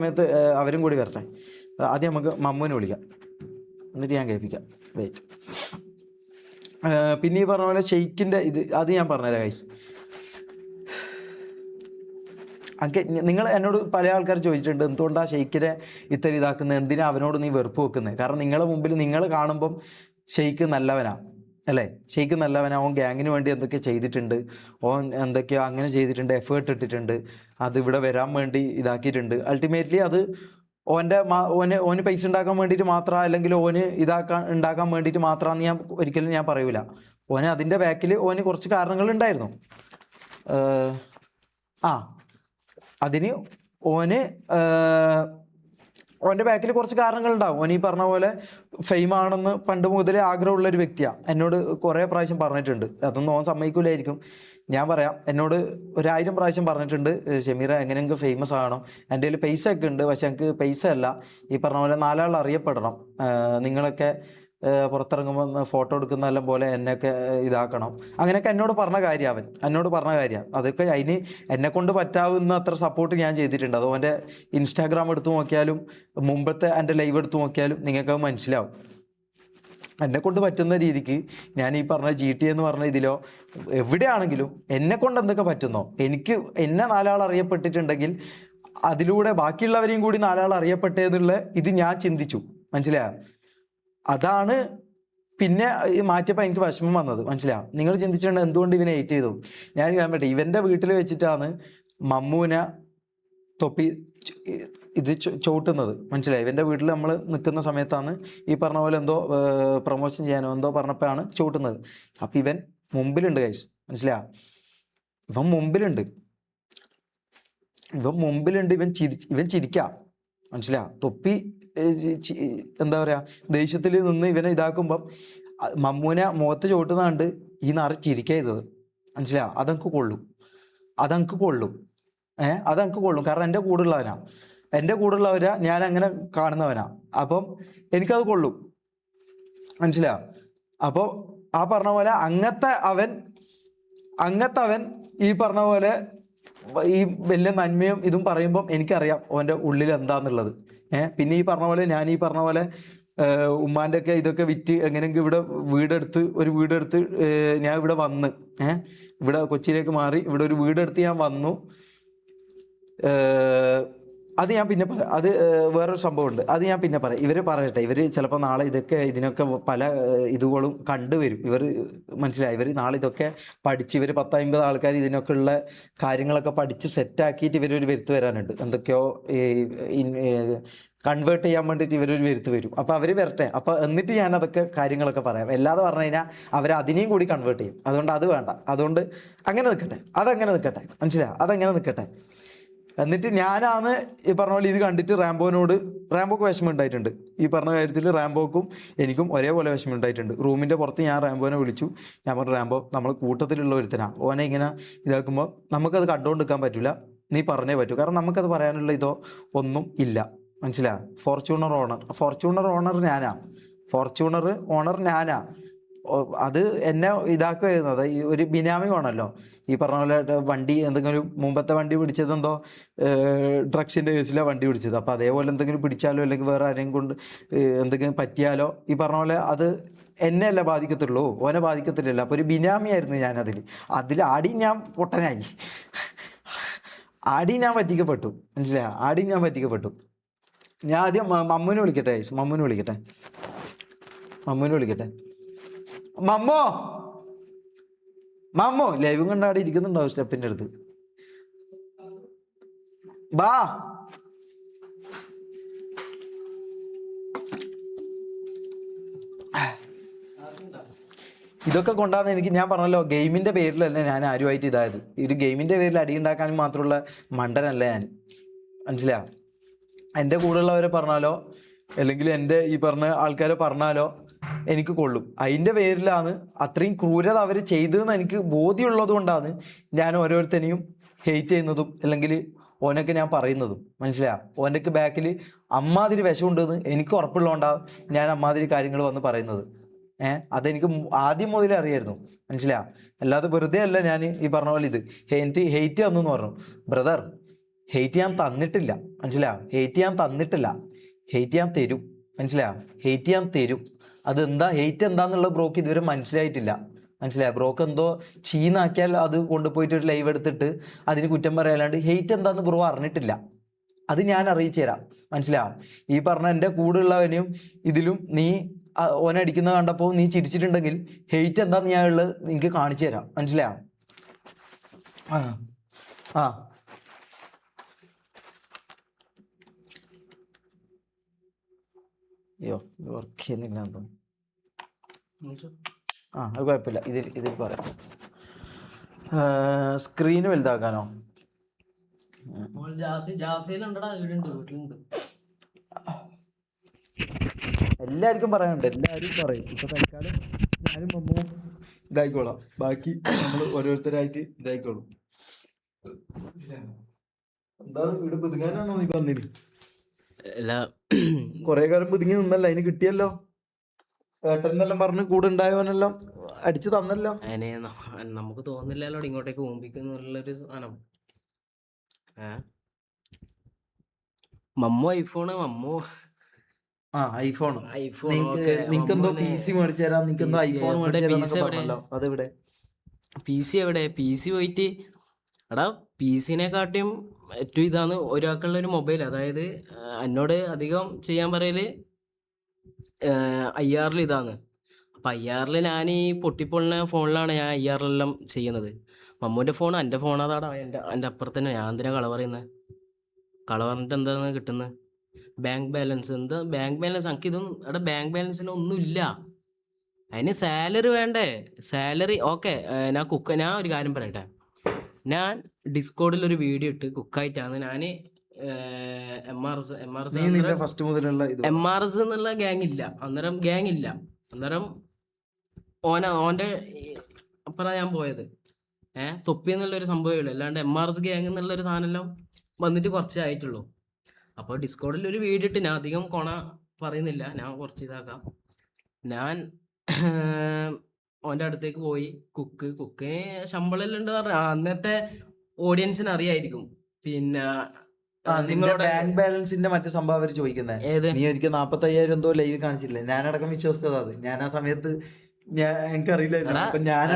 സമയത്ത് അവരും കൂടി വരട്ടെ. ആദ്യം നമുക്ക് മമ്മൂനെ വിളിക്കാം, എന്നിട്ട് ഞാൻ കേൾപ്പിക്കാം. വെയിറ്റ്. പിന്നെ ഈ പറഞ്ഞ പോലെ ഷെയ്ക്കിൻ്റെ അത് ഞാൻ പറഞ്ഞുതരാം ഗൈസ്. ഒക്കെ നിങ്ങൾ എന്നോട് പല ആൾക്കാർ ചോദിച്ചിട്ടുണ്ട്, എന്തുകൊണ്ടാണ് ഷെയ്ക്കിനെ ഇത്ര ഇതാക്കുന്നത്, എന്തിനാ അവനോട് നീ വെറുപ്പ് വെക്കുന്നത്? കാരണം നിങ്ങളുടെ മുമ്പിൽ നിങ്ങൾ കാണുമ്പം ഷെയ്ക്ക് നല്ലവനാണ് അല്ലേ, ഷെയ്ക്ക് നല്ലവനാ, ഓൻ ഗ്യാങ്ങിന് വേണ്ടി എന്തൊക്കെ ചെയ്തിട്ടുണ്ട്, ഓൻ എന്തൊക്കെയോ അങ്ങനെ ചെയ്തിട്ടുണ്ട്, എഫേർട്ട് ഇട്ടിട്ടുണ്ട്, അത് ഇവിടെ വരാൻ വേണ്ടി ഇതാക്കിയിട്ടുണ്ട്. അൾട്ടിമേറ്റ്ലി അത് ഓന് പൈസ ഉണ്ടാക്കാൻ വേണ്ടിയിട്ട് മാത്രമാണ്, അല്ലെങ്കിൽ ഓന് ഉണ്ടാക്കാൻ വേണ്ടിയിട്ട് മാത്രമാണെന്ന് ഞാൻ ഒരിക്കലും പറയൂല. ഓന് അതിൻ്റെ ബാക്കിൽ ഓന് കുറച്ച് കാരണങ്ങളുണ്ടായിരുന്നു. അതിന് ഓൻ്റെ ബാക്കിൽ കുറച്ച് കാരണങ്ങളുണ്ടാവും. ഓൻ ഈ പറഞ്ഞ പോലെ ഫെയിമാണെന്ന് പണ്ട് മുതലേ ആഗ്രഹമുള്ളൊരു വ്യക്തിയാണ്. എന്നോട് കുറേ പ്രാവശ്യം പറഞ്ഞിട്ടുണ്ട്. അതൊന്നും ഓൻ സമ്മതിക്കില്ലായിരിക്കും, ഞാൻ പറയാം. എന്നോട് 1000 പ്രാവശ്യം പറഞ്ഞിട്ടുണ്ട്, ഷമീറ എങ്ങനെയെങ്കിലും ഫേമസ് ആകണം, എൻ്റെ കയ്യിൽ പൈസ ഒക്കെ ഉണ്ട്, പക്ഷെ എനിക്ക് പൈസ അല്ല, ഈ പറഞ്ഞ പോലെ 4 ആൾ അറിയപ്പെടണം, നിങ്ങളൊക്കെ പുറത്തിറങ്ങുമ്പോൾ ഫോട്ടോ എടുക്കുന്നതെല്ലാം പോലെ എന്നെയൊക്കെ ഇതാക്കണം, അങ്ങനെയൊക്കെ എന്നോട് പറഞ്ഞ കാര്യം, എന്നോട് പറഞ്ഞ കാര്യം. അതൊക്കെ അതിന് എന്നെക്കൊണ്ട് പറ്റാവുന്ന അത്ര സപ്പോർട്ട് ഞാൻ ചെയ്തിട്ടുണ്ട്. അത് എൻ്റെ ഇൻസ്റ്റാഗ്രാം എടുത്ത് നോക്കിയാലും മുമ്പത്തെ എൻ്റെ ലൈവ് എടുത്ത് നോക്കിയാലും നിങ്ങൾക്കത് മനസ്സിലാവും. എന്നെക്കൊണ്ട് പറ്റുന്ന രീതിക്ക് ഞാൻ ഈ പറഞ്ഞ GT എന്ന് പറഞ്ഞ ഇതിലോ എവിടെയാണെങ്കിലും എന്നെക്കൊണ്ട് എന്തൊക്കെ പറ്റുന്നോ, എന്നെ 4 ആൾ അറിയപ്പെട്ടിട്ടുണ്ടെങ്കിൽ അതിലൂടെ ബാക്കിയുള്ളവരെയും കൂടി 4 ആൾ അറിയപ്പെട്ടതെന്നുള്ള ഇത് ഞാൻ ചിന്തിച്ചു, മനസ്സിലായോ? അതാണ് പിന്നെ മാറ്റിയപ്പോൾ എനിക്ക് വിഷമം വന്നത്, മനസ്സിലാവും. നിങ്ങൾ ചിന്തിച്ചിട്ടുണ്ട് എന്തുകൊണ്ട് ഇവനെ ഹേറ്റ് ചെയ്തു. ഞാൻ കാണട്ടെ, ഇവൻ്റെ വീട്ടിൽ വെച്ചിട്ടാണ് മമ്മൂനെ തൊപ്പി ചവിട്ടുന്നത്, മനസ്സിലായി. ഇവൻ്റെ വീട്ടിൽ നമ്മൾ നിൽക്കുന്ന സമയത്താണ് ഈ പറഞ്ഞ പോലെ എന്തോ പ്രൊമോഷൻ ചെയ്യാനോ എന്തോ പറഞ്ഞപ്പോഴാണ് ചവിട്ടുന്നത്. അപ്പം ഇവൻ മുമ്പിലുണ്ട് ഗൈസ്, മനസ്സിലാ, ഇവൻ മുമ്പിലുണ്ട്, ഇവൻ ചിരിക്കാം, മനസ്സിലാ. തൊപ്പി എന്താ പറയുക, ദേഷ്യത്തിൽ നിന്ന് ഇവനെ ഇതാക്കുമ്പം മമ്മൂനെ മുഖത്ത് ചവിട്ടുന്നതുകൊണ്ട് ഈ നാറ് ചിരിക്കുക ചെയ്തത്, മനസ്സിലാ. അതെനിക്ക് കൊള്ളും, അതെനിക്ക് കൊള്ളും. കാരണം എൻ്റെ കൂടെയുള്ളവരാ ഞാൻ അങ്ങനെ കാണുന്നവനാ, അപ്പം എനിക്കത് കൊള്ളും, മനസ്സിലാ. അപ്പോൾ ആ പറഞ്ഞ പോലെ അങ്ങനത്തെ അവൻ ഈ പറഞ്ഞ പോലെ ഈ വലിയ നന്മയും ഇതും പറയുമ്പം എനിക്കറിയാം ഓൻ്റെ ഉള്ളിൽ എന്താന്നുള്ളത്. പിന്നെ ഈ പറഞ്ഞ പോലെ ഞാൻ ഈ പറഞ്ഞ പോലെ ഉമ്മാൻ്റെ ഒക്കെ ഇതൊക്കെ വിറ്റ് എങ്ങനെയെങ്കിലും ഇവിടെ ഒരു വീടെടുത്ത് ഞാൻ ഇവിടെ വന്ന് ഇവിടെ കൊച്ചിയിലേക്ക് മാറി ഇവിടെ ഒരു വീടെടുത്ത് ഞാൻ വന്നു. അത് ഞാൻ പിന്നെ പറയാം, അത് വേറൊരു സംഭവമുണ്ട്, അത് ഞാൻ പിന്നെ പറയാം. ഇവർ പറയട്ടെ, ഇവർ ചിലപ്പോൾ നാളെ ഇതിനൊക്കെ പല ഇതുകളും കണ്ടുവരും. മനസ്സിലായി, ഇവർ നാളെ ഇതൊക്കെ പഠിച്ച് ഇവർ 10-50 ആൾക്കാർ ഇതിനൊക്കെ ഉള്ള കാര്യങ്ങളൊക്കെ പഠിച്ച് സെറ്റാക്കിയിട്ട് ഇവരൊരു വരുത്ത് വരാനുണ്ട്. എന്തൊക്കെയോ കൺവേർട്ട് ചെയ്യാൻ വേണ്ടിയിട്ട് ഇവരൊരു വരുത്ത് വരും. അപ്പോൾ അവർ വരട്ടെ, അപ്പോൾ എന്നിട്ട് ഞാൻ അതൊക്കെ കാര്യങ്ങളൊക്കെ പറയാം. അല്ലാതെ പറഞ്ഞു കഴിഞ്ഞാൽ അവർ അതിനെയും കൂടി കൺവേർട്ട് ചെയ്യും. അതുകൊണ്ട് അത് വേണ്ട, അതുകൊണ്ട് അങ്ങനെ നിൽക്കട്ടെ, അതങ്ങനെ നിൽക്കട്ടെ. എന്നിട്ട് ഞാനാണ് ഈ പറഞ്ഞ പോലെ ഇത് കണ്ടിട്ട് റാംബോക്ക് വിഷമം ഉണ്ടായിട്ടുണ്ട്. ഈ പറഞ്ഞ കാര്യത്തിൽ റാംബോക്കും എനിക്കും ഒരേപോലെ വിഷമം ഉണ്ടായിട്ടുണ്ട്. റൂമിൻ്റെ പുറത്ത് ഞാൻ റാംബോനെ വിളിച്ചു. ഞാൻ പറഞ്ഞു, റാംബോ നമ്മൾ കൂട്ടത്തിലുള്ള ഒരുത്തനാണ്, ഓനെ ഇങ്ങനെ ഇതാക്കുമ്പോൾ നമുക്കത് കണ്ടുകൊണ്ടിരിക്കാൻ പറ്റില്ല, നീ പറഞ്ഞേ പറ്റൂ. കാരണം നമുക്കത് പറയാനുള്ള ഇതോ ഒന്നും ഇല്ല, മനസ്സിലായി. ഫോർച്യൂണർ ഓണർ ഞാനാ. അത് എന്നെ ഇതാക്കുക ഈ ഒരു ബിനാമി വേണമല്ലോ. ഈ പറഞ്ഞ പോലെ വണ്ടി എന്തെങ്കിലും മുമ്പത്തെ വണ്ടി പിടിച്ചതെന്തോ ഡ്രഗ്സിൻ്റെ കേസിലാണ് വണ്ടി പിടിച്ചത്. അപ്പോൾ അതേപോലെ എന്തെങ്കിലും പിടിച്ചാലോ അല്ലെങ്കിൽ വേറെ ആരെയും കൊണ്ട് എന്തെങ്കിലും പറ്റിയാലോ ഈ പറഞ്ഞ പോലെ അത് എന്നെ അല്ല ബാധിക്കത്തുള്ളൂ, ഓനെ ബാധിക്കത്തില്ലല്ലോ. അപ്പോൾ ഒരു ബിനാമിയായിരുന്നു ഞാൻ ആടി ഞാൻ പൊട്ടനായി, ഞാൻ പറ്റിക്കപ്പെട്ടു, മനസ്സിലായി. ഞാൻ ആദ്യം മമ്മൂനെ വിളിക്കട്ടെ. മമ്മോ ലൈവും കണ്ടാടി ഇരിക്കുന്നുണ്ടാവും സ്റ്റെപ്പിൻ്റെ അടുത്ത്. ബാ, ഇതൊക്കെ കൊണ്ടാന്ന് എനിക്ക്, ഞാൻ പറഞ്ഞല്ലോ ഗെയിമിൻ്റെ പേരിലല്ല ഞാൻ ആരുമായിട്ട് ഇതായത്. ഒരു ഗെയിമിൻ്റെ പേരിൽ അടിയുണ്ടാക്കാനും മാത്രമുള്ള മണ്ടനല്ല ഞാൻ, മനസ്സിലാ. എൻ്റെ കൂടെയുള്ളവരെ പറഞ്ഞാലോ അല്ലെങ്കിൽ എൻ്റെ ഈ പറഞ്ഞ ആൾക്കാരെ പറഞ്ഞാലോ എനിക്ക് കൊള്ളും. അതിൻ്റെ പേരിലാണ് അത്രയും ക്രൂരത അവർ ചെയ്തതെന്ന് എനിക്ക് ബോധ്യമുള്ളത് കൊണ്ടാണ് ഞാൻ ഓരോരുത്തരെയും ഹെയ്റ്റ് ചെയ്യുന്നതും അല്ലെങ്കിൽ ഓനൊക്കെ ഞാൻ പറയുന്നതും, മനസ്സിലാ. ഓനൊക്കെ ബാക്കിൽ അമ്മാതിരി വിഷമുണ്ടെന്ന് എനിക്ക് ഉറപ്പുള്ളതുകൊണ്ടാണ് ഞാൻ അമ്മാതിരി കാര്യങ്ങൾ വന്ന് പറയുന്നത്. അതെനിക്ക് ആദ്യം മുതലേ അറിയായിരുന്നു, മനസ്സിലാ. അല്ലാതെ വെറുതെ അല്ല ഞാൻ ഈ പറഞ്ഞ പോലെ ഇത് ഹെയ്റ്റ് തന്നു പറഞ്ഞു. ബ്രദർ, ഹെയ്റ്റ് ചെയ്യാൻ തന്നിട്ടില്ല, മനസ്സിലായോ? ഹെയ്റ്റ് ചെയ്യാൻ തന്നിട്ടില്ല, ഹെയ്റ്റ് ചെയ്യാൻ തരും, മനസ്സിലായോ? ഹെയ്റ്റ് ചെയ്യാൻ തരും. അതെന്താ ഹെയ്റ്റ് എന്താന്നുള്ളത് ബ്രോക്ക് ഇതുവരെ മനസ്സിലായിട്ടില്ല, മനസ്സിലായോ? ബ്രോക്ക് എന്തോ ചീന്നാക്കിയാൽ അത് കൊണ്ടുപോയിട്ട് ഒരു ലൈവ് എടുത്തിട്ട് അതിന് കുറ്റം പറയാലാണ്ട് ഹെയ്റ്റ് എന്താന്ന് ബ്രോ അറിഞ്ഞിട്ടില്ല. അത് ഞാൻ അറിയിച്ചു തരാം, മനസ്സിലാവും? ഈ പറഞ്ഞ എൻ്റെ കൂടെ ഉള്ളവനെയും ഇതിലും നീ ഓനടിക്കുന്നത് കണ്ടപ്പോൾ നീ ചിരിച്ചിട്ടുണ്ടെങ്കിൽ ഹെയ്റ്റ് എന്താന്ന് ഞാൻ ഉള്ളത് നിനക്ക് കാണിച്ചു തരാം, മനസ്സിലായോ? ആ ആ അയ്യോ ഇത് വർക്ക് ചെയ്യുന്നില്ല എന്തോ. അത് കുഴപ്പമില്ല, ഇതിൽ പറയാം. സ്ക്രീന് വലുതാക്കാനോ? എല്ലാവർക്കും പറയാനുണ്ട്, എല്ലാവരും പറയും. ഇപ്പൊ തൽക്കാലം ഞാനും മമ്മും ഇതായിക്കോളാം, ബാക്കി നമ്മൾ ഓരോരുത്തരായിട്ട് ഇതായിക്കോളും. എന്താ വീട് പുതുങ്ങാനാണോ നീ വന്നിന്? കൊറേ കാലം പുതുങ്ങി നിന്നല്ല, അതിന് കിട്ടിയല്ലോ. ഏട്ടനെല്ലാം പറഞ്ഞ് കൂടെ ഉണ്ടായവനെല്ലാം അടിച്ചു തന്നല്ലോ. നമുക്ക് തോന്നില്ലല്ലോ ഇങ്ങോട്ടേക്ക് ഓമ്പിക്കുന്നുള്ളൊരു സാധനം. Mammu iPhone, Mammu iPhone. നിനക്കെന്തോ പി സി മേടിച്ചു തരാം, നിനക്കെന്തോ ഐഫോൺ മേടിച്ചു തരാം. അതെവിടെ പി സി? എവിടെ പി സി? പോയിട്ട് എടാ പി സിനെക്കാട്ടിയും ഏറ്റവും ഇതാണ് ഒരാൾക്കുള്ള ഒരു മൊബൈൽ. അതായത് എന്നോട് അധികം ചെയ്യാൻ പറയല് IR ഇതാണ്. അപ്പം IR ഞാൻ ഈ പൊട്ടിപ്പൊളിന ഫോണിലാണ് ഞാൻ IR എല്ലാം ചെയ്യുന്നത്. മമ്മൂൻ്റെ ഫോൺ എൻ്റെ ഫോൺ അതാടാ, എൻ്റെ അപ്പുറത്ത് തന്നെ. ഞാൻ എന്തിനാ കള പറയുന്നത്? കള പറഞ്ഞിട്ട് എന്താണ് കിട്ടുന്നത്? Bank balance. എന്താ ബാങ്ക് ബാലൻസ്? എനിക്കിതൊന്നും എടാ ബാങ്ക് ബാലൻസിലൊന്നും ഇല്ല. അതിന് സാലറി വേണ്ടേ? Salary okay. ഞാൻ ഒരു കാര്യം പറയട്ടെ. ഞാൻ ഡിസ്കോഡിൽ ഒരു വീഡിയോ ഇട്ട് കുക്കായിട്ടാണ് ഞാൻ MRS എന്നുള്ള ഗ്യാങ് ഇല്ല അന്നേരം. അന്നേരം ഓൻ്റെ അപ്പുറം ഞാൻ പോയത്. തൊപ്പി എന്നുള്ളൊരു സംഭവമേ. അല്ലാണ്ട് MRS ഗ്യാങ് എന്നുള്ളൊരു സാധനം വന്നിട്ട് കുറച്ചേ ആയിട്ടുള്ളൂ. അപ്പോൾ ഡിസ്കോഡിൽ ഒരു വീഡിയോ ഇട്ട്, ഞാൻ അധികം കൊണ പറയുന്നില്ല, ഞാൻ കുറച്ച് ഇതാക്കാം. ഞാൻ ഓൻ്റെ അടുത്തേക്ക് പോയി. കുക്കിന് ശമ്പളം ഉണ്ട് പറഞ്ഞ അന്നത്തെ ഓഡിയൻസിന് അറിയായിരിക്കും. പിന്നെ നിങ്ങളുടെ ബാങ്ക് ബാലൻസിന്റെ മറ്റു സംഭവം അവർ ചോദിക്കുന്നത്. നീ ഒരിക്കൽ 45,000 എന്തോ ലൈവ് കാണിച്ചില്ലേ? ഞാനടക്കം വിശ്വസിച്ചത് അത്. ഞാൻ ആ സമയത്ത് എനിക്കറിയില്ലായിരുന്നു. അപ്പൊ ഞാൻ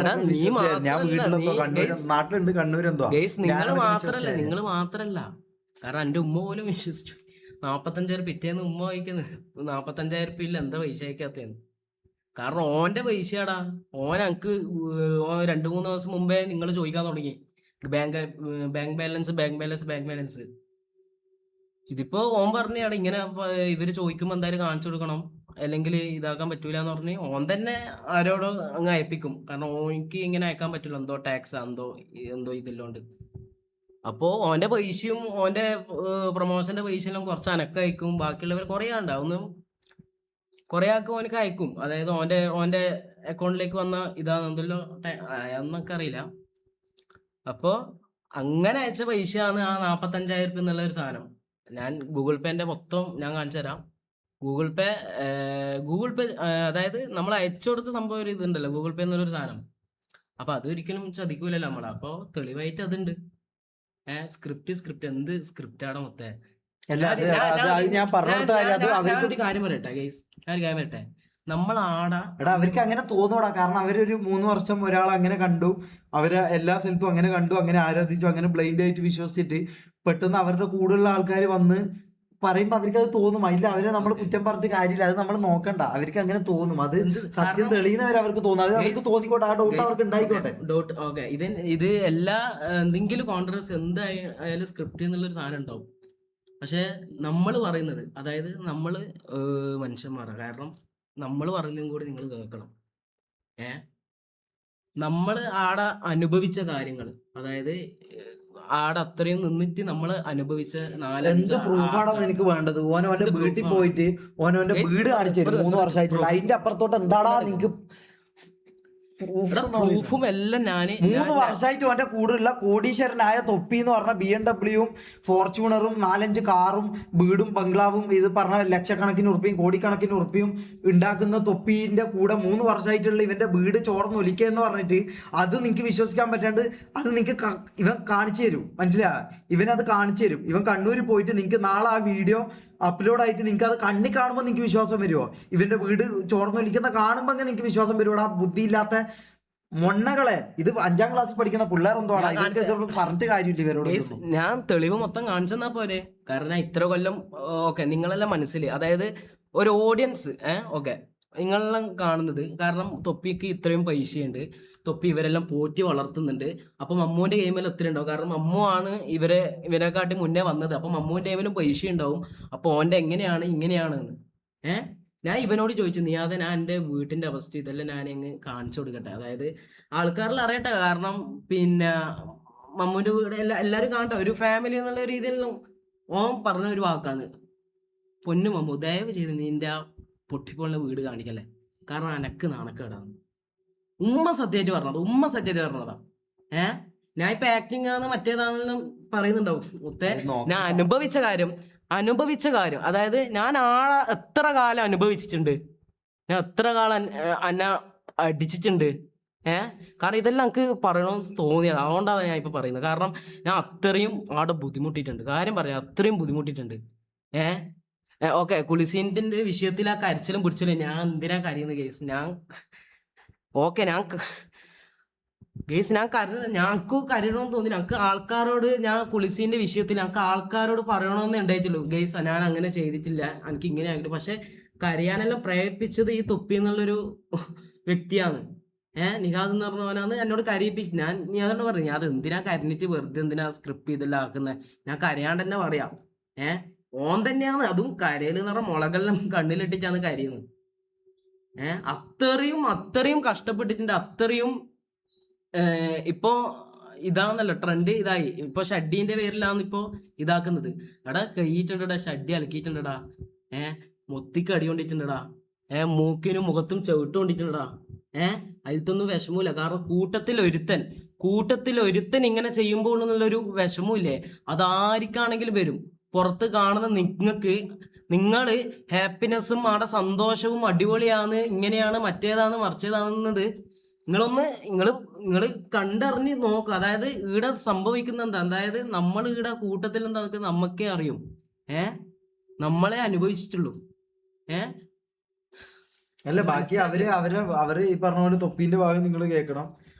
വീട്ടിലെന്തോ കണ്ണൂർ, നാട്ടിലുണ്ട് കണ്ണൂരെന്തോ. നിങ്ങൾ മാത്രല്ല, കാരണം എൻ്റെ ഉമ്മ പോലും വിശ്വസിച്ചു. 45,000 പിറ്റേന്ന് ഉമ്മ വഹിക്കുന്നത്. 45,000 ഇല്ല, എന്താ പൈസ അയക്കാത്തേന്ന്. കാരണം ഓൻ്റെ പൈസയാടാ. എനിക്ക് 2-3 ദിവസം മുമ്പേ നിങ്ങൾ ചോദിക്കാൻ തുടങ്ങി ബാങ്ക് ബാലൻസ്. ഇതിപ്പോ ഓൻ പറഞ്ഞാണ് ഇങ്ങനെ ഇവര് ചോദിക്കുമ്പോൾ എന്തായാലും കാണിച്ചു കൊടുക്കണം, അല്ലെങ്കിൽ ഇതാക്കാൻ പറ്റൂല എന്ന് പറഞ്ഞ് ഓൻ തന്നെ ആരോടോ അങ്ങ് അയപ്പിക്കും. കാരണം ഓനിക്ക് ഇങ്ങനെ അയക്കാൻ പറ്റില്ല, എന്തോ ടാക്സ് എന്തോ ഇതില്ലോണ്ട്. അപ്പോൾ ഓൻ്റെ പൈസയും ഓൻ്റെ പ്രൊമോഷൻ്റെ പൈസയെല്ലാം കുറച്ച് അനക്ക് അയക്കും. ബാക്കിയുള്ളവർ കുറേ ഉണ്ടാവും, കുറേ ആൾക്ക് ഓനക്ക് അയക്കും. അതായത് ഓൻ്റെ അക്കൗണ്ടിലേക്ക് വന്ന ഇതാണെന്തല്ലോ എന്നൊക്കെ അറിയില്ല. അപ്പോൾ അങ്ങനെ അയച്ച പൈസയാണ് ആ 45,000 എന്നുള്ളൊരു സാധനം. ഞാൻ ഗൂഗിൾ പേൻ്റെ മൊത്തം ഞാൻ കാണിച്ചു തരാം. ഗൂഗിൾ പേ അതായത് നമ്മൾ അയച്ചു കൊടുത്ത സംഭവം ഒരു ഇതുണ്ടല്ലോ, ഗൂഗിൾ പേ എന്നുള്ളൊരു സാധനം. അപ്പോൾ അതൊരിക്കലും ചതിക്കൂലല്ലോ നമ്മൾ. അപ്പോൾ തെളിവായിട്ട് അതുണ്ട്. സ്ക്രിപ്റ്റ് എന്ത് സ്ക്രിപ്റ്റാണ് മൊത്തം. ഒരു കാര്യം പറയട്ടെ ഗൈസ്, നമ്മൾ അവർക്ക് അങ്ങനെ തോന്നൂടാ. കാരണം അവരൊരു 3 വർഷം ഒരാളെ അങ്ങനെ കണ്ടു, അവരെ എല്ലാ സ്ഥലത്തും അങ്ങനെ കണ്ടു, അങ്ങനെ ആരാധിച്ചു, അങ്ങനെ ബ്ലൈൻഡ് ആയിട്ട് വിശ്വസിച്ചിട്ട് പെട്ടെന്ന് അവരുടെ കൂടെയുള്ള ആൾക്കാർ വന്ന് പറയുമ്പോൾ അവർക്ക് അത് തോന്നും. അതിൽ അവരെ നമ്മൾ കുറ്റം പറഞ്ഞിട്ട് കാര്യമില്ല, അത് നമ്മൾ നോക്കണ്ട. അവർക്ക് അങ്ങനെ തോന്നും, അത് സത്യം തെളിയുന്നവരെ അവർക്ക് തോന്നും. അത് അവർക്ക് തോന്നിക്കോട്ടെ, ആ ഡൗട്ട് അവർക്ക് ഉണ്ടായിക്കോട്ടെ. ഓക്കെ, ഇത് എല്ലാ എന്തെങ്കിലും കോൺട്രവേഴ്സി എന്തായാലും സ്ക്രിപ്റ്റ് എന്നുള്ളൊരു സാധനം ഉണ്ടാവും. പക്ഷെ നമ്മൾ പറയുന്നത്, അതായത് നമ്മൾ മനുഷ്യന്മാരാണ്. കാരണം നമ്മൾ പറയുന്നതും കൂടി നിങ്ങൾ കേൾക്കണം. നമ്മൾ ആടെ അനുഭവിച്ച കാര്യങ്ങൾ, അതായത് ആടെ അത്രയും നിന്നിട്ട് നമ്മൾ അനുഭവിച്ച 4-5 പ്രൂഫാണോ എനിക്ക് വേണ്ടത്? ഓനോന്റെ വീട്ടിൽ പോയിട്ട് ഓനോന്റെ വീട് കാണിച്ചു 3 വർഷമായിട്ടുള്ള, അതിന്റെ അപ്പുറത്തോട്ട് എന്താടാ നിനക്ക്? പ്രൂഫും എല്ലാം 3 വർഷമായിട്ട് അവന്റെ കൂടെയുള്ള കോടീശ്വരനായ തൊപ്പി എന്ന് പറഞ്ഞ BMW ഫോർച്യൂണറും 4-5 കാറും വീടും ബംഗ്ലാവും ഇത് പറഞ്ഞ ലക്ഷക്കണക്കിന് ഉറുപ്പിയും കോടിക്കണക്കിന് ഉറുപ്പിയും ഉണ്ടാക്കുന്ന തൊപ്പീന്റെ കൂടെ 3 വർഷമായിട്ടുള്ള ഇവന്റെ വീട് ചോർന്നൊലിക്കുക എന്ന് പറഞ്ഞിട്ട് അത് നിനക്ക് വിശ്വസിക്കാൻ പറ്റാണ്ട് അത് നിനക്ക് ഇവൻ കാണിച്ചു തരും. മനസ്സിലാ? ഇവനത് കാണിച്ചു തരും. ഇവൻ കണ്ണൂരിൽ പോയിട്ട് നിനക്ക് നാളെ ആ വീഡിയോ അപ്ലോഡ് ആയിട്ട് നിങ്ങൾക്ക് അത് കണ്ണി കാണുമ്പോൾ നിങ്ങൾക്ക് വിശ്വാസം വരുമോ? ഇവന്റെ വീട് ചോർന്നൊലിക്കുന്ന കാണുമ്പോൾ നിങ്ങൾക്ക് വിശ്വാസം വരുമോ? ബുദ്ധിയില്ലാത്ത മൊണ്ണകളെ. ഇത് 5ാം ക്ലാസ്സിൽ പഠിക്കുന്ന പിള്ളേരെന്തോ പറഞ്ഞിട്ട് കാര്യമില്ല ഇവരോട്. ഞാൻ തെളിവ് മൊത്തം കാണിച്ചെന്നാ പോരെ. കാരണം ഇത്ര കൊല്ലം ഓക്കെ നിങ്ങളെല്ലാം മനസ്സിൽ, അതായത് ഒരു ഓഡിയൻസ് ഓക്കെ നിങ്ങളെല്ലാം കാണുന്നത്. കാരണം തൊപ്പിക്ക് ഇത്രയും പൈസയുണ്ട്, തൊപ്പി ഇവരെല്ലാം പോറ്റി വളർത്തുന്നുണ്ട്. അപ്പം മമ്മൂന്റെ ഗെയിമിൽ എത്ര ഉണ്ടാവും? കാരണം മമ്മു ആണ് ഇവരെക്കാട്ടി മുന്നേ വന്നത്. അപ്പം മമ്മൂന്റെ ഗെയിമിലും പൈസ ഉണ്ടാവും. അപ്പോൾ ഓന്റെ എങ്ങനെയാണ് ഇങ്ങനെയാണെന്ന് ഞാൻ ഇവനോട് ചോദിച്ചു, നീയാതെ ഞാൻ എൻ്റെ വീട്ടിൻ്റെ അവസ്ഥ ഇതെല്ലാം ഞാൻ അങ്ങ് കാണിച്ചു കൊടുക്കട്ടെ, അതായത് ആൾക്കാരിൽ അറിയട്ടെ. കാരണം പിന്നെ മമ്മൂൻ്റെ വീട് എല്ലാവരും കാണട്ടെ, ഒരു ഫാമിലി എന്നുള്ള രീതിയിൽ ഓൻ പറഞ്ഞ ഒരു വാക്കാണ്, പൊന്നു മമ്മു ദയവ് ചെയ്ത് നിന്റെ ആ പൊട്ടിപ്പോളുന്ന വീട് കാണിക്കല്ലേ, കാരണം അനക്ക് നാണക്കേടാണ്. ഉമ്മ സത്യമായിട്ട് പറഞ്ഞതാ. ഞാൻ ഇപ്പൊ ആക്ടിങ് ആണ് മറ്റേതാണെന്നും പറയുന്നുണ്ടാവും. മുത്തേ ഞാൻ അനുഭവിച്ച കാര്യം അതായത് ഞാൻ എത്ര കാലം അനുഭവിച്ചിട്ടുണ്ട്, ഞാൻ എത്ര കാലം എന്നെ അടിച്ചിട്ടുണ്ട്. കാരണം ഇതെല്ലാം എനിക്ക് പറയണമെന്ന് തോന്നിയത്, അതുകൊണ്ടാണ് ഞാൻ ഇപ്പൊ പറയുന്നത്. കാരണം ഞാൻ അത്രയും ആടെ ബുദ്ധിമുട്ടിയിട്ടുണ്ട്, കാര്യം പറയാം, അത്രയും ബുദ്ധിമുട്ടിയിട്ടുണ്ട്. ഓക്കെ കുളിസീൻ്റെ വിഷയത്തിൽ ആ കരച്ചിലും പിടിച്ചിലും ഞാൻ എന്തിനാ കരയുന്നത് കേസ്? ഞാൻ കരുതുന്നത് ഞങ്ങൾക്ക് കരയണമെന്ന് തോന്നി. ഞങ്ങൾക്ക് ആൾക്കാരോട്, ഞാൻ കുളിസീന്റെ വിഷയത്തിൽ ഞങ്ങൾക്ക് ആൾക്കാരോട് പറയണമെന്ന് ഉണ്ടായിട്ടുള്ളൂ. ഗെയ്സ് ഞാൻ അങ്ങനെ ചെയ്തിട്ടില്ല, എനിക്ക് ഇങ്ങനെ ആയിട്ട്. പക്ഷെ കരയാനെല്ലാം പ്രേരിപ്പിച്ചത് ഈ തൊപ്പി എന്നുള്ളൊരു വ്യക്തിയാണ്. നിഹാദ് എന്ന് പറഞ്ഞവനാണ് എന്നോട് കരയിപ്പിച്ചു. നീ അതുകൊണ്ട് പറഞ്ഞു, ഞാൻ അത് എന്തിനാ കരഞ്ഞിട്ട് വെറുതെ എന്തിനാ സ്ക്രിപ്റ്റ് ചെയ്തെല്ലാം ആക്കുന്നത്, ഞാൻ കരയാണ്ട് തന്നെ പറയാം. ഓൻ തന്നെയാണ് അതും കരയിൽ എന്ന് പറഞ്ഞാൽ മുളകെല്ലാം കണ്ണിലിട്ടിട്ടാണ് കരയുന്നത്. അത്രയും കഷ്ടപ്പെട്ടിട്ടുണ്ട്. അത്രയും ഇപ്പോ ഇതാന്നല്ലോ ട്രെൻഡ്, ഇതായി ഇപ്പൊ ഷഡ്ഡീന്റെ പേരിലാണ് ഇപ്പോ ഇതാക്കുന്നത്. എടാ കൈയിട്ടുണ്ടടാ, ഷഡ്ഡി അലക്കിയിട്ടുണ്ടടാ, മൊത്തിക്ക് അടി കൊണ്ടിട്ടുണ്ടടാ, മൂക്കിനും മുഖത്തും ചവിട്ട് കൊണ്ടിട്ടുണ്ടടാ. അതിലത്തൊന്നും വിഷമമില്ല. കാരണം കൂട്ടത്തിൽ ഒരുത്തൻ ഇങ്ങനെ ചെയ്യുമ്പോൾ എന്നുള്ളൊരു വിഷമമില്ലേ, അതാർക്കാണെങ്കിലും വരും. പുറത്ത് കാണുന്ന നിങ്ങള് ഹാപ്പിനെസ്സും ആടെ സന്തോഷവും അടിപൊളിയാണ്, ഇങ്ങനെയാണ്, മറ്റേതാണ്, മറിച്ചേതാണെന്നത് നിങ്ങള് കണ്ടറിഞ്ഞ് നോക്കുക. അതായത് ഈടെ സംഭവിക്കുന്ന എന്താ, അതായത് നമ്മൾ ഈടെ കൂട്ടത്തിൽ എന്താ നമുക്കേ അറിയും. നമ്മളെ അനുഭവിച്ചിട്ടുള്ളൂ. അല്ല ബാക്കി അവര് ഈ പറഞ്ഞ പോലെ തൊപ്പീന്റെ ഭാഗം നിങ്ങൾ കേൾക്കണം,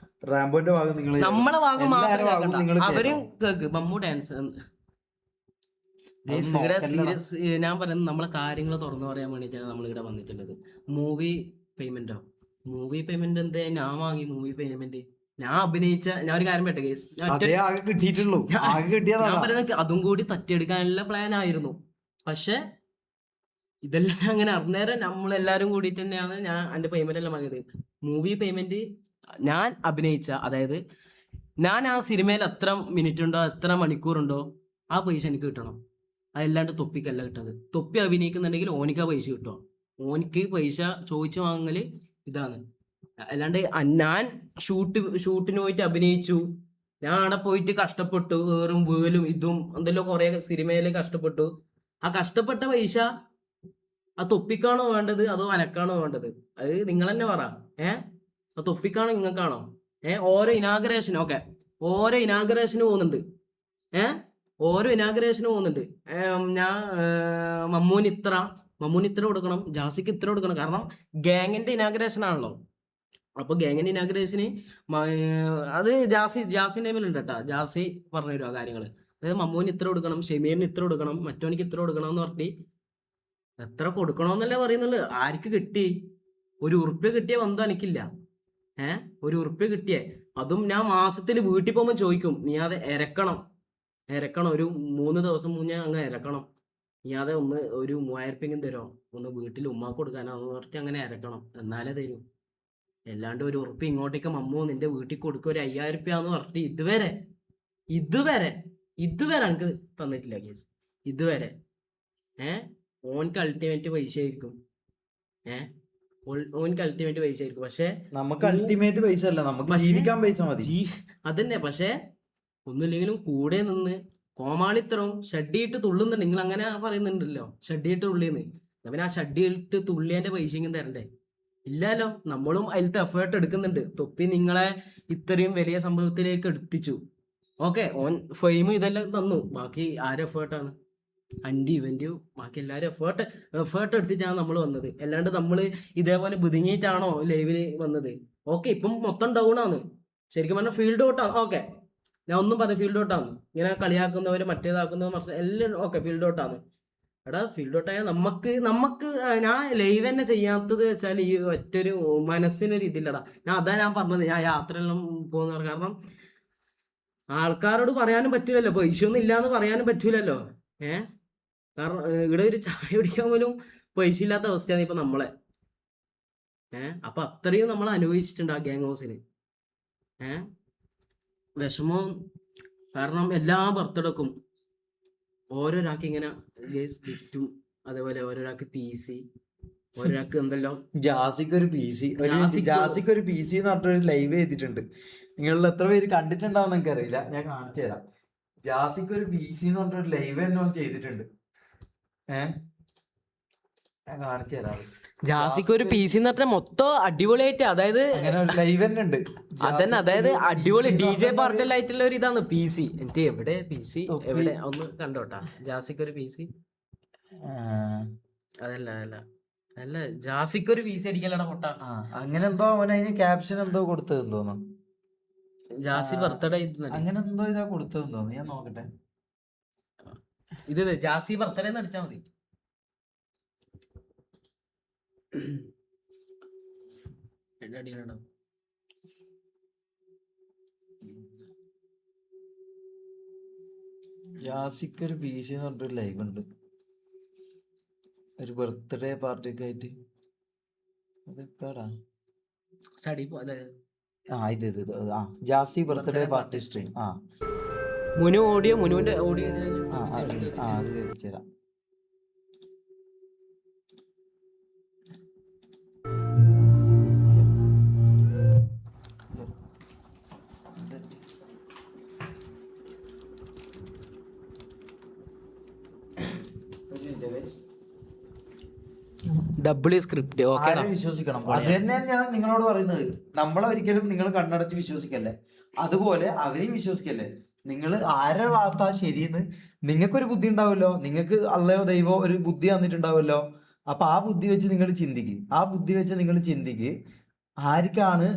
റാംബോന്റെ ഭാഗം നിങ്ങൾ, നമ്മളെ ഭാഗം മാത്രം അവരും കേക്ക്. മമ്മൂ ഡാൻസ് സീരിയസ് ഞാൻ പറയുന്നത്, നമ്മളെ കാര്യങ്ങൾ തുറന്നു പറയാൻ വേണ്ടിയിട്ടാണ് നമ്മൾ ഇവിടെ വന്നിട്ടുള്ളത്. മൂവി പേയ്മെന്റ് എന്തേ ഞാൻ വാങ്ങി? മൂവി പേയ്മെന്റ് ഞാൻ അഭിനയിച്ച, ഞാൻ ഒരു കാര്യം പറ്റേ കേസ്, ഞാൻ പറയുന്നത് അതും കൂടി തട്ടിയെടുക്കാനുള്ള പ്ലാൻ ആയിരുന്നു. പക്ഷെ ഇതെല്ലാം അങ്ങനെ അന്നേരം നമ്മളെല്ലാരും കൂടിയിട്ട് തന്നെയാണ് ഞാൻ എൻ്റെ പേയ്മെന്റ് എല്ലാം വാങ്ങിയത്. മൂവി പേയ്മെന്റ് ഞാൻ അഭിനയിച്ച, അതായത് ഞാൻ ആ സിനിമയിൽ എത്ര മിനിറ്റ് ഉണ്ടോ, എത്ര മണിക്കൂറുണ്ടോ, ആ പൈസ എനിക്ക് കിട്ടണം. അതല്ലാണ്ട് തൊപ്പിക്കല്ല കിട്ടുന്നത്. തൊപ്പി അഭിനയിക്കുന്നുണ്ടെങ്കിൽ ഓനിക്ക് ആ പൈസ കിട്ടുമോ? ഓനിക്ക് പൈസ ചോദിച്ചു വാങ്ങല് ഇതാണ്. അല്ലാണ്ട് ഞാൻ ഷൂട്ടിന് പോയിട്ട് അഭിനയിച്ചു, ഞാൻ അവിടെ പോയിട്ട് കഷ്ടപ്പെട്ടു, വേറും വേലും ഇതും എന്തെല്ലോ കുറെ സിനിമയിൽ കഷ്ടപ്പെട്ടു. ആ കഷ്ടപ്പെട്ട പൈസ ആ തൊപ്പിക്കാണോ വേണ്ടത് അതോ അനക്കാണോ വേണ്ടത്? അത് നിങ്ങൾ തന്നെ പറ. ആ തൊപ്പിക്കാണോ നിങ്ങൾക്കാണോ? ഓരോ ഇനാഗറേഷന് പോകുന്നുണ്ട്. ഓരോ ഇനാഗറേഷന് പോകുന്നുണ്ട്. ഞാൻ മമ്മൂന് ഇത്ര കൊടുക്കണം, ജാസിക്ക് ഇത്ര കൊടുക്കണം. കാരണം ഗാങ്ങിന്റെ ഇനാഗറേഷൻ ആണല്ലോ. അപ്പൊ ഗാങ്ങിന്റെ ഇനാഗറേഷന് അത് ജാസിന്റെ ടൈമിലുണ്ട് കേട്ടാ. ജാസി പറഞ്ഞുതരും ആ കാര്യങ്ങള്. അതായത് മമ്മൂന് ഇത്ര കൊടുക്കണം, ഷെമീറിന് ഇത്ര കൊടുക്കണം, മറ്റോനിക്ക് ഇത്ര കൊടുക്കണം എന്ന് പറഞ്ഞിട്ട് എത്ര കൊടുക്കണമെന്നല്ലേ പറയുന്നുള്ളു. ആർക്ക് കിട്ടി? 1 ഉറുപ്പ്യ കിട്ടിയ ബന്ധം എനിക്കില്ല. 1 ഉറുപ്പ്യ കിട്ടിയേ, അതും ഞാൻ മാസത്തിൽ വീട്ടിൽ പോകുമ്പോൾ ചോദിക്കും, നീ അത് ഇരക്കണം, ഒരു 3 ദിവസം മുന്നേ അങ്ങ് ഇരക്കണം, നീ അത് ഒരു 3000 ഉറുപ്പ്യെങ്കിലും തരുമോ, ഒന്ന് വീട്ടിൽ ഉമ്മാക്ക് കൊടുക്കാനാന്ന് പറഞ്ഞിട്ട് അങ്ങനെ ഇരക്കണം, എന്നാലേ തരൂ. എല്ലാണ്ട് 1 ഉറുപ്പ്യ ഇങ്ങോട്ടേക്ക് മമ്മൂ നിന്റെ വീട്ടിൽ കൊടുക്കുക, ഒരു 5000 ഉറുപ്പ്യാന്ന് പറഞ്ഞിട്ട് ഇതുവരെ എനിക്ക് തന്നിട്ടില്ല കേസ്. ഇതുവരെ ഓൻക്ക് അൾട്ടിമേറ്റ് പൈസ ആയിരിക്കും. ഓനിക്ക് അൾട്ടിമേറ്റ് പൈസ ആയിരിക്കും. പക്ഷെ നമുക്ക് അൾട്ടിമേറ്റ് പൈസ അല്ല, നമുക്ക് ജീവിക്കാൻ പൈസ മതി. അതന്നെ. പക്ഷെ ഒന്നുമില്ലെങ്കിലും കൂടെ നിന്ന് കോമാളിത്തരവും ഷഡ്ഡിയിട്ട് തുള്ളുന്നുണ്ട്. നിങ്ങൾ അങ്ങനെ പറയുന്നുണ്ടല്ലോ, ഷഡ്ഡിയിട്ട് തുള്ളിന്ന്. പിന്നെ ആ ഷഡ്ഡിയിട്ട് തുള്ളിയതിന്റെ പൈസയും തരണ്ടേ? ഇല്ലല്ലോ. നമ്മളും അതിലത്തെ എഫേർട്ട് എടുക്കുന്നുണ്ട്. തൊപ്പി നിങ്ങളെ ഇത്രയും വലിയ സംഭവത്തിലേക്ക് എടുത്തിച്ചു. ഓക്കെ, ഓൻ ഫെയിം ഇതെല്ലാം തന്നു. ബാക്കി ആരും എഫേർട്ടാണ്? അൻ്റെ ഇവൻ്റ് ബാക്കി എല്ലാവരും എഫേർട്ട് എടുത്തിട്ടാണ് നമ്മൾ വന്നത്. അല്ലാണ്ട് നമ്മൾ ഇതേപോലെ ബുദ്ധിങ്ങിയിട്ടാണോ ലൈവിൽ വന്നത്? ഓക്കെ, ഇപ്പം മൊത്തം ഡൗൺ ആണ്. ശരിക്കും പറഞ്ഞാൽ ഫീൽഡ് ഔട്ടാണ്. ഓക്കെ, ഞാൻ ഒന്നും പറഞ്ഞു, ഫീൽഡ് ഔട്ടാണ്. ഇങ്ങനെ കളിയാക്കുന്നവർ മറ്റേതാക്കുന്നവർ എല്ലാം ഓക്കെ ഫീൽഡ് ഔട്ടാണ്. എടാ, ഫീൽഡ് ഔട്ടായ നമുക്ക് ഞാൻ ലൈവ് തന്നെ ചെയ്യാത്തത് വെച്ചാൽ ഈ ഒറ്റൊരു മനസ്സിനൊരു ഇതില്ലടാ. ഞാൻ പറഞ്ഞത്, ഞാൻ യാത്രയെല്ലാം പോകുന്നവർ. കാരണം ആൾക്കാരോട് പറയാനും പറ്റൂലല്ലോ, പൈസ ഒന്നും ഇല്ലാന്ന് പറയാനും പറ്റൂലല്ലോ. കാരണം ഇവിടെ ഒരു ചായ കുടിക്കാൻ പോലും പൈസ ഇല്ലാത്ത അവസ്ഥയാണ് ഇപ്പൊ നമ്മളെ. അപ്പൊ അത്രയും നമ്മൾ അനുഭവിച്ചിട്ടുണ്ട് ആ ഗ്യാങ് ഹൗസിന്. വിഷമവും. കാരണം എല്ലാ ബർത്ത്ഡേക്കും ഓരോരാൾക്ക് ഇങ്ങനെ ഗിഫ്റ്റും, അതേപോലെ ഓരോരാൾക്ക് PC, ഒരാൾക്ക് എന്തെല്ലോ. ജാസിക്ക് ഒരു PC എന്ന് പറഞ്ഞൊരു ലൈവ് ചെയ്തിട്ടുണ്ട്. നിങ്ങളിൽ എത്ര പേര് കണ്ടിട്ടുണ്ടാവും എനിക്ക് അറിയില്ല, ഞാൻ കാണിച്ചു തരാം. ജാസിക്ക് ഒരു PC എന്ന് പറഞ്ഞൊരു ലൈവ് തന്നെ ചെയ്തിട്ടുണ്ട്. ഞാൻ കാണിച്ചു തരാം. ജാസിക്ക് ഒരു PC എന്ന് പറഞ്ഞാൽ മൊത്തം അടിപൊളിയായിട്ട്, അതായത് ലൈവ് തന്നെ ഉണ്ട്. അതന്നെ, അതായത് അടിപൊളി DJ പാർട്ടിലായിട്ടുള്ള ഒരു ഇതാണ് PC. എനിക്ക് എവിടെ PC എവിടെ ഒന്ന് കണ്ടോട്ടാ. ജാസിക്ക് ഒരു PC അല്ല ജാസിക്ക് ഒരു PC അടിക്കലടാ പൊട്ട. അങ്ങനെ എന്തോ അവൻ അതിന് ക്യാപ്ഷൻ എന്തോ കൊടുത്തതെന്ന് തോന്നുന്നു. ജാസി ബർത്ത്ഡേ അങ്ങനെ എന്തോ ഇതാ കൊടുത്തതെന്ന് തോന്നുന്നു. ഞാൻ നോക്കട്ടെ. ഇത് ജാസി ബർത്ത്ഡേ എന്ന് അടിച്ചാ മതി. ജാസിക്ക് ഒരു PC എന്ന് പറഞ്ഞൊരു ലൈവ് ഉണ്ട്, ഒരു ബർത്ത്ഡേ പാർട്ടിയൊക്കെ ആയിട്ട്. അതെപ്പാടാ? Jassi birthday party stream. മുനുവിന്റെ ഓഡിയോ അത് വെച്ചുതരാം. ഡബിൾ സ്ക്രിപ്റ്റ് വിശ്വസിക്കണം. അത് തന്നെ ഞാൻ നിങ്ങളോട് പറയുന്നത്. നമ്മളെ ഒരിക്കലും നിങ്ങൾ കണ്ണടച്ച് വിശ്വസിക്കല്ലേ, അതുപോലെ അവരെയും വിശ്വസിക്കല്ലേ. നിങ്ങൾ ആരുടെ ഭാഗത്താ ശരിയെന്ന് നിങ്ങൾക്കൊരു ബുദ്ധി ഉണ്ടാവുമല്ലോ. നിങ്ങൾക്ക് അല്ലയോ ദൈവം ഒരു ബുദ്ധി തന്നിട്ടുണ്ടാവുമല്ലോ. അപ്പൊ ആ ബുദ്ധി വെച്ച് നിങ്ങൾ ചിന്തിക്ക്. ആർക്കാണ്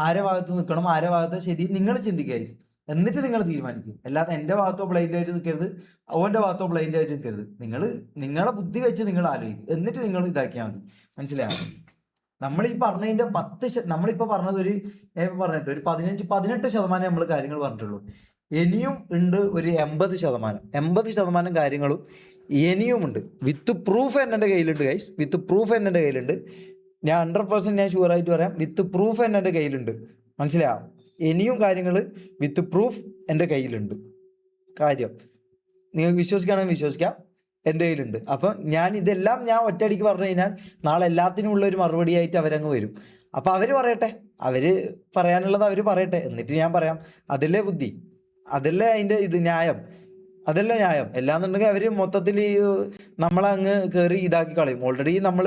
ആരെ ഭാഗത്ത് നിൽക്കണം, ആരെ ഭാഗത്ത് ശരി, നിങ്ങൾ ചിന്തിക്കുക. എന്നിട്ട് നിങ്ങൾ തീരുമാനിക്കും. അല്ലാതെ എൻ്റെ ഭാഗത്തോ ബ്ലൈൻഡ് ആയിട്ട് നിൽക്കരുത്, ഓൻ്റെ ഭാഗത്തോ ബ്ലൈൻഡ് ആയിട്ട് നിൽക്കരുത്. നിങ്ങളെ ബുദ്ധി വെച്ച് നിങ്ങൾ ആലോചിക്കും, എന്നിട്ട് നിങ്ങൾ ഇതാക്കിയാൽ മതി. മനസ്സിലായോ? നമ്മളീ പറഞ്ഞതിൻ്റെ നമ്മളിപ്പോൾ പറഞ്ഞത് ഒരു 15-18% നമ്മൾ കാര്യങ്ങൾ പറഞ്ഞിട്ടുള്ളൂ. ഇനിയും ഉണ്ട് ഒരു 80% കാര്യങ്ങളും ഇനിയും ഉണ്ട്. വിത്ത് പ്രൂഫ് എൻ്റെ കയ്യിലുണ്ട് ഗൈസ്. എൻ്റെ കയ്യിലുണ്ട്. ഞാൻ 100% ഞാൻ ഷുവറായിട്ട് പറയാം, വിത്ത് പ്രൂഫ് എൻ്റെ കയ്യിലുണ്ട്. മനസ്സിലാവും? ഇനിയും കാര്യങ്ങൾ വിത്ത് പ്രൂഫ് എൻ്റെ കയ്യിലുണ്ട്. കാര്യം നിങ്ങൾക്ക് വിശ്വസിക്കുകയാണെങ്കിൽ വിശ്വസിക്കാം, എൻ്റെ കയ്യിലുണ്ട്. അപ്പം ഇതെല്ലാം ഞാൻ ഒറ്റയടിക്ക് പറഞ്ഞു കഴിഞ്ഞാൽ നാളെ എല്ലാത്തിനും ഉള്ളൊരു മറുപടി ആയിട്ട് അവരങ്ങ് വരും. അപ്പം അവർ പറയട്ടെ, അവർ പറയാനുള്ളത് അവർ പറയട്ടെ, എന്നിട്ട് ഞാൻ പറയാം. അതല്ലേ ബുദ്ധി, അതല്ലേ അതിൻ്റെ ന്യായം. എല്ലാന്നുണ്ടെങ്കിൽ അവർ മൊത്തത്തിൽ നമ്മളെ അങ്ങ് കയറി ഇതാക്കി കളയും. ഓൾറെഡി നമ്മൾ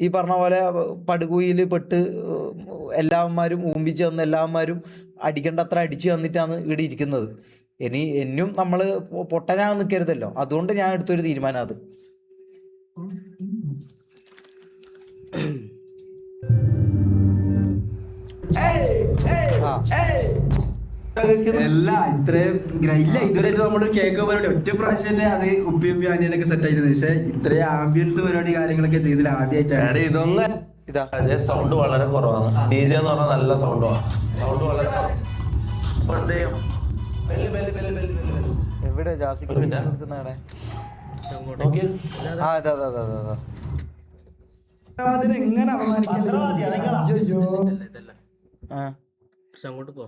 ഈ പറഞ്ഞ പോലെ പടുകുയിൽ പെട്ട് എല്ലാവന്മാരും ഊമ്പിച്ച് തന്ന് എല്ലാവന്മാരും അടിക്കേണ്ട അത്ര അടിച്ചു തന്നിട്ടാണ് ഇവിടെ ഇരിക്കുന്നത്. എന്നും നമ്മൾ പൊട്ടനാകാൻ നിൽക്കരുതല്ലോ. അതുകൊണ്ട് ഞാൻ എടുത്തൊരു തീരുമാനം അത്. അല്ല ഇത്രയും ഇല്ല, ഇതുവരെയായിട്ട് നമ്മളൊരു കേക്ക് പരിപാടി ഒറ്റ പ്രാവശ്യം തന്നെ അത് ഉപ്പിയും ആനിയനൊക്കെ സെറ്റ് ആയിരുന്നു. പക്ഷെ ഇത്രയും ആംബിയൻസ് പരിപാടി കാര്യങ്ങളൊക്കെ ചെയ്തില്ല, ആദ്യമായിട്ടാണ് ഇതൊന്നും. സൗണ്ട് വളരെ കുറവാണ്. DJ എന്ന് പറഞ്ഞാൽ നല്ല സൗണ്ടാണ്. സൗണ്ട് വളരെ എവിടെ ജാസിക്ക് കൊടുക്കുന്നവിടെ? എങ്ങനെ അങ്ങോട്ട് പോ.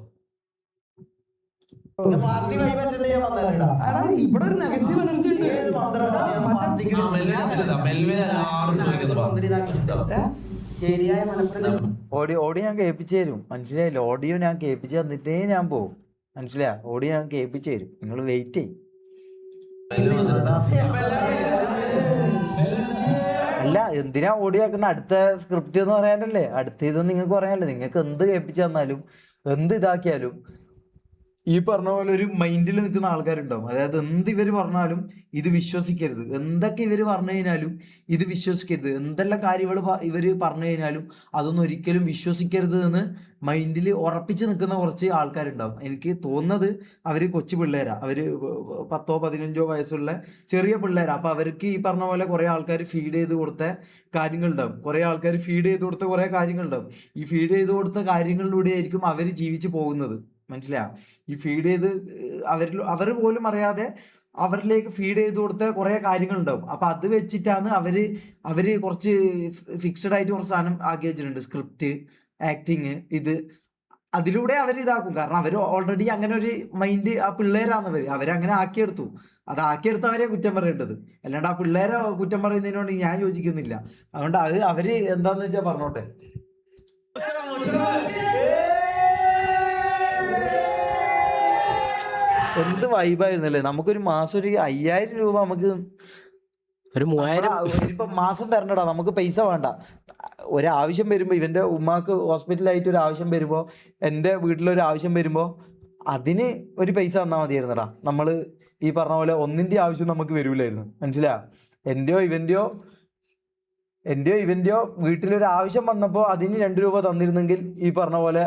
ഇവിടെ ഒരു നെഗറ്റീവ് എനർജി ഉണ്ട്. ശരിയായ മലപ്പുറം ഓഡിയോ ഞാൻ കേൾപ്പിച്ചു തരും, മനസ്സിലായില്ല? ഓഡിയോ ഞാൻ കേൾപ്പിച്ച് തന്നിട്ടേ ഞാൻ പോകും, മനസ്സിലായ? ഓഡിയോ ഞാൻ കേൾപ്പിച്ചു തരും, നിങ്ങൾ വെയിറ്റ് ചെയ്യും. അല്ല, എന്തിനാ ഓഡിയോ ആക്കുന്ന? അടുത്ത സ്ക്രിപ്റ്റ് എന്ന് പറയാനല്ലേ, അടുത്ത ഇതൊന്നും നിങ്ങൾക്ക് പറയാനല്ലേ. നിങ്ങൾക്ക് എന്ത് കേൾപ്പിച്ചു തന്നാലും എന്ത് ഇതാക്കിയാലും ഈ പറഞ്ഞ പോലെ ഒരു മൈൻഡിൽ നിൽക്കുന്ന ആൾക്കാരുണ്ടാവും. അതായത് എന്ത് ഇവർ പറഞ്ഞാലും ഇത് വിശ്വസിക്കരുത്, എന്തൊക്കെ ഇവർ പറഞ്ഞു കഴിഞ്ഞാലും ഇത് വിശ്വസിക്കരുത്, എന്തെല്ലാം കാര്യങ്ങൾ ഇവർ പറഞ്ഞു കഴിഞ്ഞാലും അതൊന്നും ഒരിക്കലും വിശ്വസിക്കരുത് എന്ന് മൈൻഡിൽ ഉറപ്പിച്ച് നിൽക്കുന്ന കുറച്ച് ആൾക്കാരുണ്ടാവും. എനിക്ക് തോന്നുന്നത് അവർ കൊച്ചു പിള്ളേരാ, അവർ 10-15 വയസ്സുള്ള ചെറിയ പിള്ളേരാ. അപ്പം അവർക്ക് ഈ പറഞ്ഞ പോലെ കുറേ ആൾക്കാർ ഫീഡ് ചെയ്ത് കൊടുത്ത കാര്യങ്ങളുണ്ടാവും, കുറേ ആൾക്കാർ ഫീഡ് ചെയ്ത് കൊടുത്ത കുറേ കാര്യങ്ങളുണ്ടാവും. ഈ ഫീഡ് ചെയ്ത് കൊടുത്ത കാര്യങ്ങളിലൂടെ ആയിരിക്കും അവർ ജീവിച്ച് പോകുന്നത്, മനസ്സിലായോ? ഈ ഫീഡ് ചെയ്ത് അവർ പോലും അറിയാതെ അവരിലേക്ക് ഫീഡ് ചെയ്ത് കൊടുത്ത കുറേ കാര്യങ്ങളുണ്ടാവും. അപ്പം അത് വെച്ചിട്ടാണ് അവർ കുറച്ച് ഫിക്സഡ് ആയിട്ട് കുറച്ച് സാധനം ആക്കി വെച്ചിട്ടുണ്ട്, സ്ക്രിപ്റ്റ്, ആക്ടിങ്, ഇത് അതിലൂടെ അവർ ഇതാക്കും. കാരണം അവർ ഓൾറെഡി അങ്ങനെ ഒരു മൈൻഡ്, ആ പിള്ളേരാണ് അവരങ്ങനെ ആക്കിയെടുത്തു. അത് ആക്കിയെടുത്തവരെ കുറ്റം പറയേണ്ടത്, അല്ലാണ്ട് ആ പിള്ളേരെ കുറ്റം പറയുന്നതിനോട് ഞാൻ യോജിക്കുന്നില്ല. അതുകൊണ്ട് അവർ എന്താന്ന് വെച്ചാൽ പറഞ്ഞോട്ടെ. എന്ത് വൈബായിരുന്നല്ലേ. നമുക്കൊരു മാസം ഒരു 5000 രൂപ നമുക്ക് ഒരു 3000 ഇപ്പൊ മാസം തരണ്ടടാ, നമുക്ക് പൈസ വേണ്ട. ഒരാവശ്യം വരുമ്പോൾ, ഇവന്റെ ഉമ്മാക്ക് ഹോസ്പിറ്റലായിട്ട് ഒരു ആവശ്യം വരുമ്പോൾ, എൻ്റെ വീട്ടിലൊരു ആവശ്യം വരുമ്പോൾ അതിന് ഒരു പൈസ തന്നാൽ മതിയായിരുന്നടാ. നമ്മൾ ഈ പറഞ്ഞ പോലെ ഒന്നിൻ്റെ ആവശ്യം നമുക്ക് വരൂലായിരുന്നു, മനസ്സിലാ? എൻ്റെയോ ഇവൻ്റെയോ വീട്ടിലൊരു ആവശ്യം വന്നപ്പോൾ അതിന് 2 രൂപ തന്നിരുന്നെങ്കിൽ ഈ പറഞ്ഞ പോലെ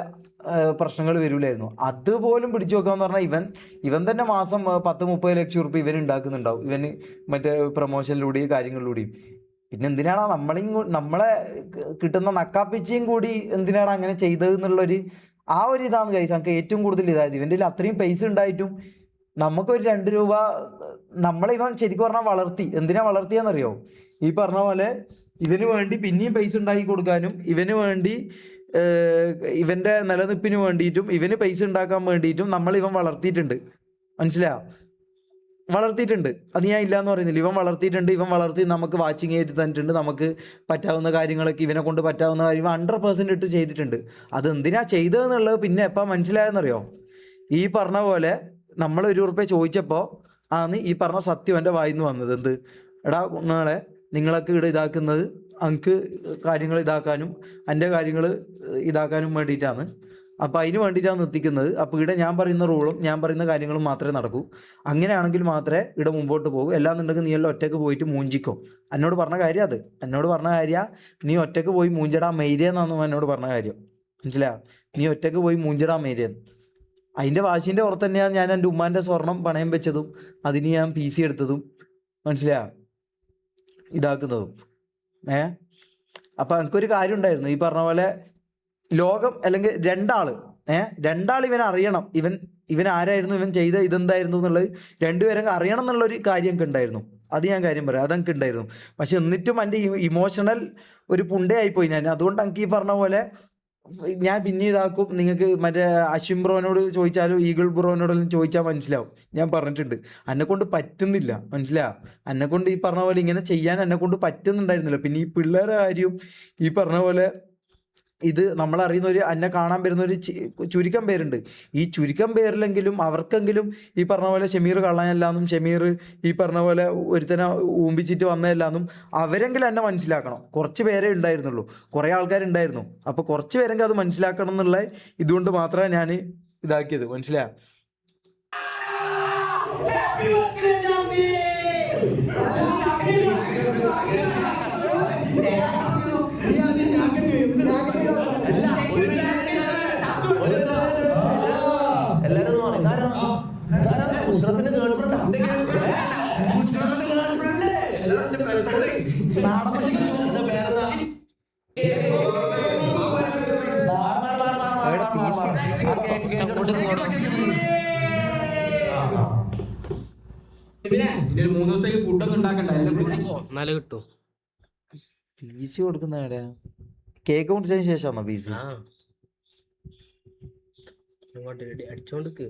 പ്രശ്നങ്ങൾ വരൂലായിരുന്നു. അതുപോലും പിടിച്ചു വെക്കാന്ന് പറഞ്ഞാൽ ഇവൻ തന്നെ മാസം 10-30 ലക്ഷം റുപ്യ ഇവൻ ഉണ്ടാക്കുന്നുണ്ടാവും, ഇവന് മറ്റേ പ്രൊമോഷനിലൂടെയും കാര്യങ്ങളിലൂടെയും. പിന്നെ എന്തിനാണ് നമ്മളെ കിട്ടുന്ന നക്കാപ്പിച്ചയും കൂടി എന്തിനാണ് അങ്ങനെ ചെയ്തത് എന്നുള്ളൊരു ആ ഒരു ഇതാണ് കൈസ് നമുക്ക് ഏറ്റവും കൂടുതൽ ഇതായത്. ഇവൻ്റെ അത്രയും പൈസ ഉണ്ടായിട്ടും നമുക്കൊരു 2 രൂപ നമ്മളെ ഇവൻ ശരിക്കും പറഞ്ഞാൽ വളർത്തി. എന്തിനാ വളർത്തിയെന്നറിയോ? ഈ പറഞ്ഞ പോലെ ഇവന് വേണ്ടി പിന്നെയും പൈസ ഉണ്ടാക്കി കൊടുക്കാനും, ഇവന് വേണ്ടി ഇവൻ്റെ നിലനിൽപ്പിന് വേണ്ടിയിട്ടും, ഇവന് പൈസ ഉണ്ടാക്കാൻ വേണ്ടിയിട്ടും ഇവൻ വളർത്തിയിട്ടുണ്ട്, മനസ്സിലായോ? വളർത്തിയിട്ടുണ്ട്, അത് ഞാൻ ഇല്ലയെന്ന് പറയുന്നില്ല. ഇവൻ വളർത്തിയിട്ടുണ്ട്. ഇവൻ വളർത്തി നമുക്ക് വാച്ചിങ് ആയിട്ട് തന്നിട്ടുണ്ട്. നമുക്ക് പറ്റാവുന്ന കാര്യങ്ങളൊക്കെ ഇവനെ കൊണ്ട് പറ്റാവുന്ന കാര്യം 100% ഇട്ട് ചെയ്തിട്ടുണ്ട്. അതെന്തിനാ ചെയ്തതെന്നുള്ളത് പിന്നെ എപ്പോൾ മനസ്സിലായെന്നറിയോ? ഈ പറഞ്ഞ പോലെ നമ്മൾ 1 റുപ്യ ചോദിച്ചപ്പോൾ ആണ് ഈ പറഞ്ഞ സത്യം എൻ്റെ വായിന്ന് വന്നത്. എന്ത് എടാ കുഞ്ഞുങ്ങളെ, നിങ്ങളൊക്കെ ഇവിടെ ഇതാക്കുന്നത് എനിക്ക് കാര്യങ്ങൾ ഇതാക്കാനും എൻ്റെ കാര്യങ്ങൾ ഇതാക്കാനും വേണ്ടിയിട്ടാണ്. അപ്പോൾ അതിന് വേണ്ടിയിട്ടാണ് നിർത്തിക്കുന്നത്. അപ്പോൾ ഇവിടെ ഞാൻ പറയുന്ന റൂളും ഞാൻ പറയുന്ന കാര്യങ്ങളും മാത്രമേ നടക്കൂ. അങ്ങനെയാണെങ്കിൽ മാത്രമേ ഇവിടെ മുമ്പോട്ട് പോകൂ. എല്ലാന്നുണ്ടെങ്കിൽ നീ എല്ലാം ഒറ്റയ്ക്ക് പോയിട്ട് മൂഞ്ചിക്കോ. എന്നോട് പറഞ്ഞ കാര്യം അത്. എന്നോട് പറഞ്ഞ കാര്യം നീ ഒറ്റയ്ക്ക് പോയി മൂഞ്ചടാ മെയ്രെന്നാണ് എന്നോട് പറഞ്ഞ കാര്യം, മനസ്സിലായോ? നീ ഒറ്റയ്ക്ക് പോയി മൂഞ്ചടാ മെയ്രെന്ന്. അതിൻ്റെ വാശീൻ്റെ പുറത്ത് തന്നെയാണ് ഞാൻ എൻ്റെ ഉമ്മാൻ്റെ സ്വർണം പണയം വെച്ചതും അതിന് ഞാൻ PC എടുത്തതും, മനസ്സിലായോ? ഇതാക്കുന്നതും. അപ്പം എനിക്കൊരു കാര്യം ഉണ്ടായിരുന്നു. ഈ പറഞ്ഞ പോലെ ലോകം അല്ലെങ്കിൽ രണ്ടാൾ ഇവൻ അറിയണം, ഇവൻ ആരായിരുന്നു, ഇവൻ ചെയ്ത ഇതെന്തായിരുന്നു എന്നുള്ളത് രണ്ടുപേരും അറിയണം എന്നുള്ളൊരു കാര്യം എനിക്ക് ഉണ്ടായിരുന്നു. അത് ഞാൻ കാര്യം പറയാം, അതെനിക്ക് ഉണ്ടായിരുന്നു. പക്ഷെ എന്നിട്ടും എൻ്റെ ഇമോഷണൽ ഒരു പുണ്ടയായിപ്പോയി ഞാൻ. അതുകൊണ്ട് എനിക്ക് ഈ പറഞ്ഞ പോലെ ഞാൻ പിന്നെ ഇതാക്കും. നിങ്ങൾക്ക് മറ്റേ അശ്വിൻ ബ്രോനോട് ചോദിച്ചാലും ഈഗിൾ ബ്രോനോടെല്ലാം ചോദിച്ചാൽ മനസ്സിലാവും. ഞാൻ പറഞ്ഞിട്ടുണ്ട്, എന്നെക്കൊണ്ട് പറ്റുന്നില്ല, മനസ്സിലാവും? എന്നെക്കൊണ്ട് ഈ പറഞ്ഞ പോലെ ഇങ്ങനെ ചെയ്യാൻ എന്നെക്കൊണ്ട് പറ്റുന്നുണ്ടായിരുന്നില്ല. പിന്നെ ഈ പിള്ളേരുടെ കാര്യം ഈ പറഞ്ഞ പോലെ ഇത് നമ്മളറിയുന്നൊരു എന്നെ കാണാൻ വരുന്നൊരു ചുരുക്കം പേരുണ്ട്. ഈ ചുരുക്കം പേരിലെങ്കിലും അവർക്കെങ്കിലും ഈ പറഞ്ഞ പോലെ ഷമീർ കള്ളനല്ലാന്നും ഷമീർ ഈ പറഞ്ഞ പോലെ ഒരുത്തനെ ഊമ്പിച്ചിട്ട് വന്നതല്ലാന്നും അവരെങ്കിലും എന്നെ മനസ്സിലാക്കണം. കുറച്ച് പേരേ ഉണ്ടായിരുന്നുള്ളൂ, കുറേ ആൾക്കാരുണ്ടായിരുന്നു. അപ്പോൾ കുറച്ച് പേരെങ്കിലും അത് മനസ്സിലാക്കണം എന്നുള്ള ഇതുകൊണ്ട് മാത്രമേ ഞാൻ ഇതാക്കിയത്, മനസ്സിലായോ? പിന്നെ 3 ദിവസത്തേക്ക് ഫുഡൊന്നും ഉണ്ടാക്കണ്ട, എന്നാലേ കിട്ടും. PC കൊടുക്കുന്ന എവിടെയാ? Cake മുറിച്ചതിന് ശേഷമാണോ PC? അടിച്ചോണ്ടിക്ക്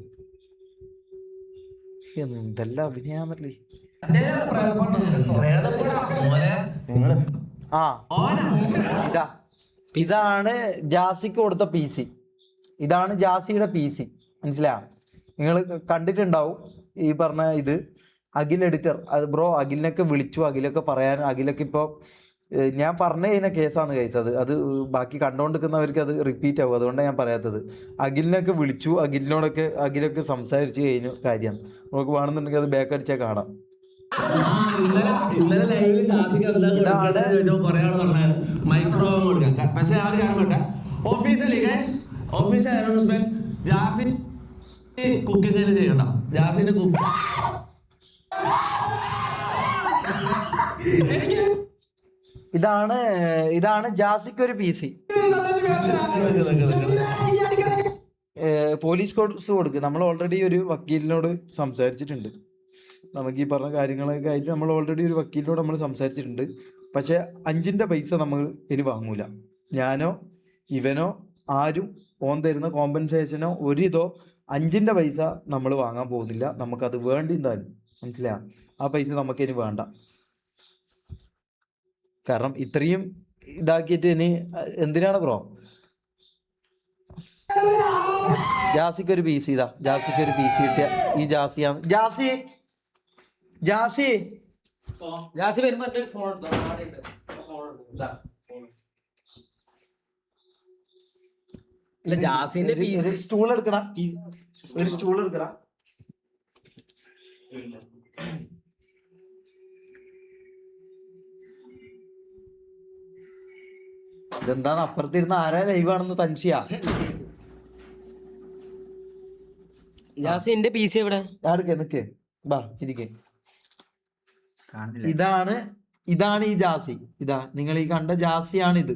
എന്തെല്ലാം അഭിനയാന്നല്ലേ. ഇതാ ഇതാണ് ജാസിക്ക് കൊടുത്ത PC. ഇതാണ് ജാസിയുടെ PC. മനസ്സിലായോ? നിങ്ങൾ കണ്ടിട്ടുണ്ടാവും ഈ പറഞ്ഞ ഇത്. അഖിൽ എഡിറ്റർ അത് ബ്രോ അഖിലിനൊക്കെ വിളിച്ചു, അഖിലൊക്കെ പറയാൻ, അഖിലൊക്കെ ഇപ്പോൾ ഞാൻ പറഞ്ഞു കഴിഞ്ഞ കേസാണ് കേസ്. അത് ബാക്കി കണ്ടുകൊണ്ടിരിക്കുന്നവർക്ക് അത് റിപ്പീറ്റ് ആവും, അതുകൊണ്ടാണ് ഞാൻ പറയാത്തത്. അഖിലിനൊക്കെ വിളിച്ചു, അഖിലൊക്കെ സംസാരിച്ച് കഴിഞ്ഞു കാര്യമാണ്. നമുക്ക് വേണമെന്നുണ്ടെങ്കിൽ അത് ബാക്ക് അടിച്ചാൽ കാണാം. ഇന്നലെ ലൈവില് ജാസിക്ക് എന്താ കൊടുക്കാൻ മൈക്രോ കൊടുക്കാം. പക്ഷെ ആ ഒരു കാര്യം officially guys, official announcement, Jasin cooking ചെയ്യണ്ട. ജാസിന്റെ ഇതാണ് ജാസിക്ക് ഒരു PC. പോലീസ് കേസ് കൊടുക്കുക. നമ്മൾ ഓൾറെഡി ഒരു വക്കീലിനോട് സംസാരിച്ചിട്ടുണ്ട്. നമുക്ക് ഈ പറഞ്ഞ കാര്യങ്ങളൊക്കെ ആയിട്ട് നമ്മൾ ഓൾറെഡി ഒരു വക്കീലിനോട് നമ്മൾ സംസാരിച്ചിട്ടുണ്ട്. പക്ഷെ 5ന്റെ പൈസ നമ്മൾ ഇനി വാങ്ങൂല. ഞാനോ ഇവനോ ആരും ഓൻ തരുന്ന കോമ്പൻസേഷനോ ഒരിതോ 5ന്റെ പൈസ നമ്മൾ വാങ്ങാൻ പോകുന്നില്ല. നമുക്കത് വേണ്ടി താനും. മനസ്സിലാ? ആ പൈസ നമുക്കിനി വേണ്ട. കാരണം ഇത്രയും ഇതാക്കിയിട്ട് ഇനി എന്തിനാണ് ബ്രോ? ജാസിക്ക് ഒരു PC ഇതാ. ജാസിക്ക് ഒരു PC കിട്ടിയ ഈ ജാസിയാണ്. ജാസി വരുമ്പോ എന്റെ ഒരു ഫോൺ അല്ല ജാസിന്റെ ഒരു സ്റ്റൂൾ എടുക്കടാ. ഒരു സ്റ്റൂൾ എടുക്കടാ. ഇതെന്താണ് അപ്പുറത്തിരുന്ന് ആരാ ലൈവാണെന്ന് തൻഷിയാ? ജാസിന്റെ PC എവിടെ? നിക്ക് ബാ ഇരിക്കെ. ഇതാണ് ഈ ജാസി. ഇതാ നിങ്ങൾ ഈ കണ്ട ജാസിയാണ് ഇത്.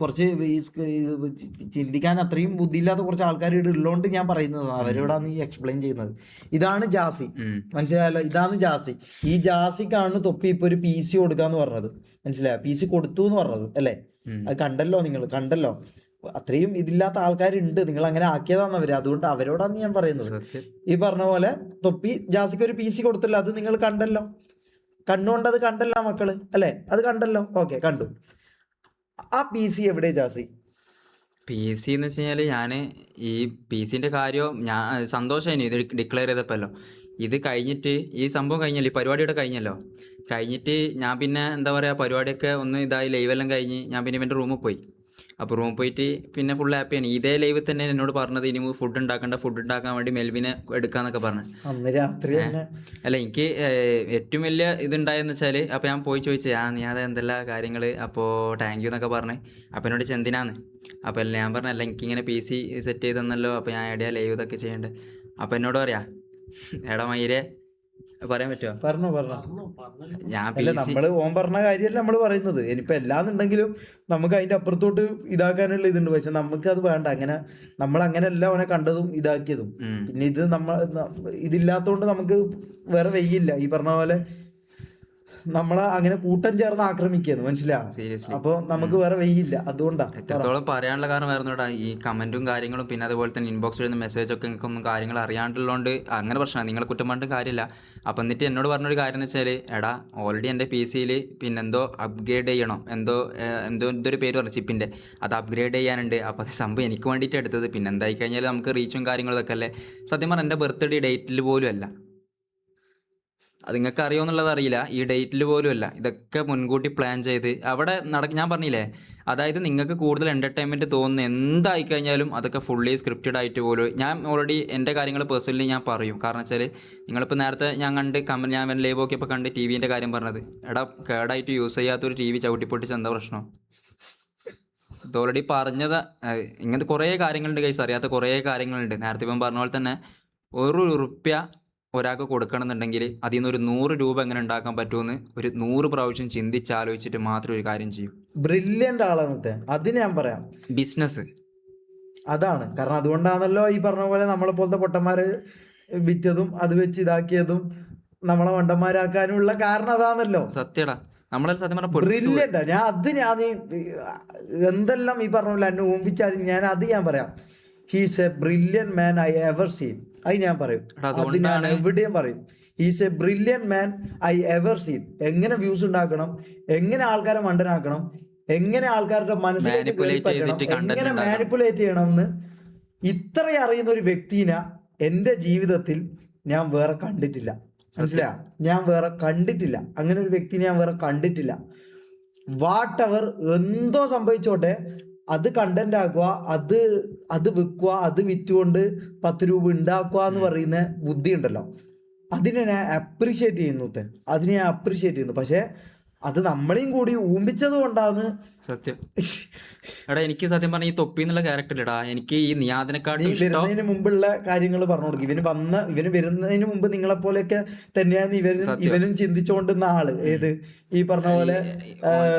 കുറച്ച് ചിന്തിക്കാൻ അത്രയും ബുദ്ധിയില്ലാത്ത കുറച്ച് ആൾക്കാർ ഇവിടെ ഉള്ളതുകൊണ്ട് ഞാൻ പറയുന്നത്, അവരോടാണ് ഈ എക്സ്പ്ലെയിൻ ചെയ്യുന്നത്. ഇതാണ് ജാസി, മനസ്സിലായല്ലോ? ഇതാണ് ജാസി. ഈ ജാസിക്കാണ് തൊപ്പി ഇപ്പൊ ഒരു PC കൊടുക്കാന്ന് പറഞ്ഞത്. മനസ്സിലായോ? PC കൊടുത്തു എന്ന് പറഞ്ഞത് അല്ലേ? അത് കണ്ടല്ലോ, നിങ്ങൾ കണ്ടല്ലോ. അത്രയും ഇതില്ലാത്ത ആൾക്കാരുണ്ട്, നിങ്ങൾ അങ്ങനെ ആക്കിയതാണ് അവര്. അതുകൊണ്ട് അവരോടാണ് ഞാൻ പറയുന്നത്. ഈ പറഞ്ഞ പോലെ തൊപ്പി ജാസിക്ക് ഒരു PC കൊടുത്തല്ലോ, അത് നിങ്ങൾ കണ്ടല്ലോ. കണ്ണുകൊണ്ടത് കണ്ടല്ലോ മക്കള് അല്ലേ? അത് കണ്ടല്ലോ. ഓക്കെ, കണ്ടു. ആ PC എവിടെ ജാസി? PC എന്ന് വെച്ച് കഴിഞ്ഞാൽ ഞാൻ ഈ PCൻ്റെ കാര്യം ഞാൻ സന്തോഷമായിരുന്നു ഇത് ഡിക്ലെയർ ചെയ്തപ്പോഴല്ലോ. ഇത് കഴിഞ്ഞിട്ട് ഈ സംഭവം കഴിഞ്ഞല്ലോ, ഈ പരിപാടിയുടെ കഴിഞ്ഞിട്ട് ഞാൻ പിന്നെ എന്താ പറയുക, പരിപാടിയൊക്കെ ഒന്ന് ഇതായി ലൈവെല്ലാം കഴിഞ്ഞ് ഞാൻ പിന്നെ ഇവൻ്റെ റൂമിൽ പോയി. അപ്പോൾ റൂമിൽ പോയിട്ട് പിന്നെ ഫുൾ ഹാപ്പിയാണ്. ഇതേ ലൈവിൽ തന്നെ എന്നോട് പറഞ്ഞത് ഇനി ഫുഡ് ഉണ്ടാക്കാൻ വേണ്ടി മെൽവിനെ എടുക്കാന്നൊക്കെ പറഞ്ഞു. അന്ന് രാത്രി അല്ല, എനിക്ക് ഏറ്റവും വലിയ ഇതുണ്ടായെന്ന് വെച്ചാൽ, അപ്പോൾ ഞാൻ പോയി ചോദിച്ചു നീ അത് എന്തെല്ലാം കാര്യങ്ങൾ, അപ്പോൾ താങ്ക് യു എന്നൊക്കെ പറഞ്ഞ്. അപ്പോൾ എന്നോട് എന്തിനാന്ന്, അപ്പോൾ അല്ല ഞാൻ പറഞ്ഞല്ല എനിക്കിങ്ങനെ PC സെറ്റ് ചെയ്ത് തന്നല്ലോ, അപ്പോൾ ഞാൻ എവിടെയാ ലൈവ് ഇതൊക്കെ ചെയ്യേണ്ടത്. അപ്പോൾ എന്നോട് പറയാ എടാ മയിരെ പറയാൻ പറ്റുമോ? പറഞ്ഞു ഞാൻ നമ്മള് ഓൻ പറഞ്ഞ കാര്യമല്ല നമ്മള് പറയുന്നത്. ഇനിയിപ്പോ എല്ലാന്നുണ്ടെങ്കിലും നമുക്ക് അതിന്റെ അപ്പുറത്തോട്ട് ഇതാക്കാനുള്ള ഇതുണ്ട്. പക്ഷെ നമുക്ക് അത് വേണ്ട. അങ്ങനെ നമ്മൾ അങ്ങനെയല്ല അവനെ കണ്ടതും ഇതാക്കിയതും. പിന്നെ ഇത് ഇതില്ലാത്തോണ്ട് നമുക്ക് വേറെ വെയ്യില്ല. ഈ പറഞ്ഞ പോലെ നമ്മളെ അങ്ങനെ കൂട്ടം ചേർന്ന് ആക്രമിക്കുന്നു, മനസ്സിലാവും? സീരിയസ്ലി. അപ്പൊ നമുക്ക് വേറെ വെയ്യില്ല. അതുകൊണ്ടാണ് എത്രത്തോളം പറയാനുള്ള കാരണം വേറെ ഈ കമന്റും കാര്യങ്ങളും, പിന്നെ അതുപോലെ തന്നെ ഇൻബോക്സിൽ വരുന്ന മെസ്സേജ് ഒക്കെ നിങ്ങൾക്കൊന്നും കാര്യങ്ങൾ അറിയാണ്ടുള്ളതുകൊണ്ട് അങ്ങനെ പ്രശ്നമാണ്. നിങ്ങളെ കുറ്റം പറഞ്ഞിട്ട് കാര്യമില്ല. അപ്പം എന്നിട്ട് എന്നോട് പറഞ്ഞൊരു കാര്യം എന്ന് വെച്ചാൽ, എടാ ഓൾറെഡി എൻ്റെ PC പിന്നെന്തോ അപ്ഗ്രേഡ് ചെയ്യണം, എന്തൊരു പേര് പറഞ്ഞു ചിപ്പിൻ്റെ, അത് അപ്ഗ്രേഡ് ചെയ്യാനുണ്ട്. അപ്പോൾ അത് സംഭവം എനിക്ക് വേണ്ടിയിട്ട് എടുത്തത്. പിന്നെ എന്തായി കഴിഞ്ഞാൽ നമുക്ക് റീച്ചും കാര്യങ്ങളും ഇതൊക്കെ അല്ലേ. സത്യം പറഞ്ഞാൽ എൻ്റെ ബർത്ത്ഡേ ഡേറ്റിൽ പോലും അല്ല, അത് നിങ്ങൾക്ക് അറിയുമെന്നുള്ളത് അറിയില്ല, ഈ ഡേറ്റിൽ പോലും അല്ല. ഇതൊക്കെ മുൻകൂട്ടി പ്ലാൻ ചെയ്ത് അവിടെ ഞാൻ പറഞ്ഞില്ലേ, അതായത് നിങ്ങൾക്ക് കൂടുതൽ എൻ്റർടൈൻമെൻറ്റ് തോന്നുന്ന എന്തായി കഴിഞ്ഞാലും അതൊക്കെ ഫുള്ളി സ്ക്രിപ്റ്റഡ് ആയിട്ട് പോലും ഞാൻ ഓൾറെഡി എൻ്റെ കാര്യങ്ങൾ പേഴ്സണലി ഞാൻ പറയും. കാരണം വെച്ചാൽ നിങ്ങളിപ്പോൾ നേരത്തെ ഞാൻ ലൈവ് നോക്കിയപ്പോൾ കണ്ട് TVൻ്റെ കാര്യം പറഞ്ഞത്, എടാ കേടായിട്ട് യൂസ് ചെയ്യാത്തൊരു TV ചവിട്ടിപ്പൊട്ടിച്ച് എന്താ പ്രശ്നം? ഇത് ഓൾറെഡി പറഞ്ഞത്. ഇങ്ങനത്തെ കുറേ കാര്യങ്ങളുണ്ട് കൈസ്, അറിയാത്ത കുറേ കാര്യങ്ങളുണ്ട്. നേരത്തെ ഇപ്പം പറഞ്ഞ പോലെ തന്നെ ₹1 ഒരാൾക്ക് കൊടുക്കണമെന്നുണ്ടെങ്കിൽ അതിൽ നിന്ന് ഒരു 100 രൂപ എങ്ങനെ ഉണ്ടാക്കാൻ പറ്റുമെന്ന് ഒരു 100 പ്രാവശ്യം ചിന്തിച്ചാലോചിച്ചിട്ട് മാത്രം ഒരു കാര്യം ചെയ്യും. ബ്രില്യൻ്റ് ആളാണ്. അത് ഞാൻ പറയാം, ബിസിനസ് അതാണ്. കാരണം അതുകൊണ്ടാണല്ലോ ഈ പറഞ്ഞ പോലെ നമ്മളെ പോലത്തെ പൊട്ടന്മാര് വിറ്റതും അത് വെച്ച് ഇതാക്കിയതും നമ്മളെ മണ്ടന്മാരാക്കാനുള്ള കാരണം അതാണല്ലോ. സത്യടാ, നമ്മളെ സത്യം പറഞ്ഞ ബ്രില്യൻ്റാ. ഞാൻ എന്തെല്ലാം ഈ പറഞ്ഞ പോലെ എന്നെ ഓമ്പിച്ചാലും ഞാൻ പറയാം, he's A brilliant man I ever seen. അത് ഞാൻ പറയും, അത് ഞാൻ എവിടെയും പറയും. He's A brilliant man I ever seen. എങ്ങനെ വ്യൂസ് ഉണ്ടാക്കണം, എങ്ങനെ ആൾക്കാരെ മണ്ടനാക്കണം, എങ്ങനെ ആൾക്കാരുടെ മനസ്സിലേക്ക് കയറി Manipulate പറ്റണം, ചെയ്തിട്ട് content എങ്ങനെ ഉണ്ടാക്കണം. മാനിപ്പുലേറ്റ് ചെയ്യണമെന്ന് ഇത്രയും അറിയുന്ന ഒരു വ്യക്തിനെ എൻ്റെ ജീവിതത്തിൽ ഞാൻ വേറെ കണ്ടിട്ടില്ല. മനസ്സിലായ? ഞാൻ വേറെ കണ്ടിട്ടില്ല, അങ്ങനെ ഒരു വ്യക്തിനെ ഞാൻ വേറെ കണ്ടിട്ടില്ല. വാട്ട് എവർ എന്തോ സംഭവിച്ചോട്ടെ, അത് കണ്ടന്റ് ആക്കുക, അത് വിൽക്കുക, അത് വിറ്റുകൊണ്ട് 10 രൂപ ഉണ്ടാക്കുക എന്ന് പറയുന്ന ബുദ്ധി ഉണ്ടല്ലോ, അതിനെ ഞാൻ അപ്രീഷിയേറ്റ് ചെയ്യുന്നു. അതിനെ ഞാൻ അപ്രീഷിയേറ്റ് ചെയ്യുന്നു. പക്ഷെ അത് നമ്മളെയും കൂടി ഊമ്പിച്ചത് കൊണ്ടാണ്. സത്യം. എടാ എനിക്ക് സത്യം പറഞ്ഞ ഈ തൊപ്പി എന്നുള്ള ക്യാരക്ടർ ഇടാ എനിക്ക് ഈ നീ നിയാദിനെക്കാട്ടും ഇഷ്ടം. വരുന്നതിന് മുമ്പുള്ള കാര്യങ്ങൾ പറഞ്ഞു കൊടുക്കും. ഇവന് വരുന്നതിന് മുമ്പ് നിങ്ങളെ പോലെയൊക്കെ തന്നെയാണ് ഇവനും ചിന്തിച്ചുകൊണ്ടിരുന്ന ആള്. ഏത് ഈ പറഞ്ഞ പോലെ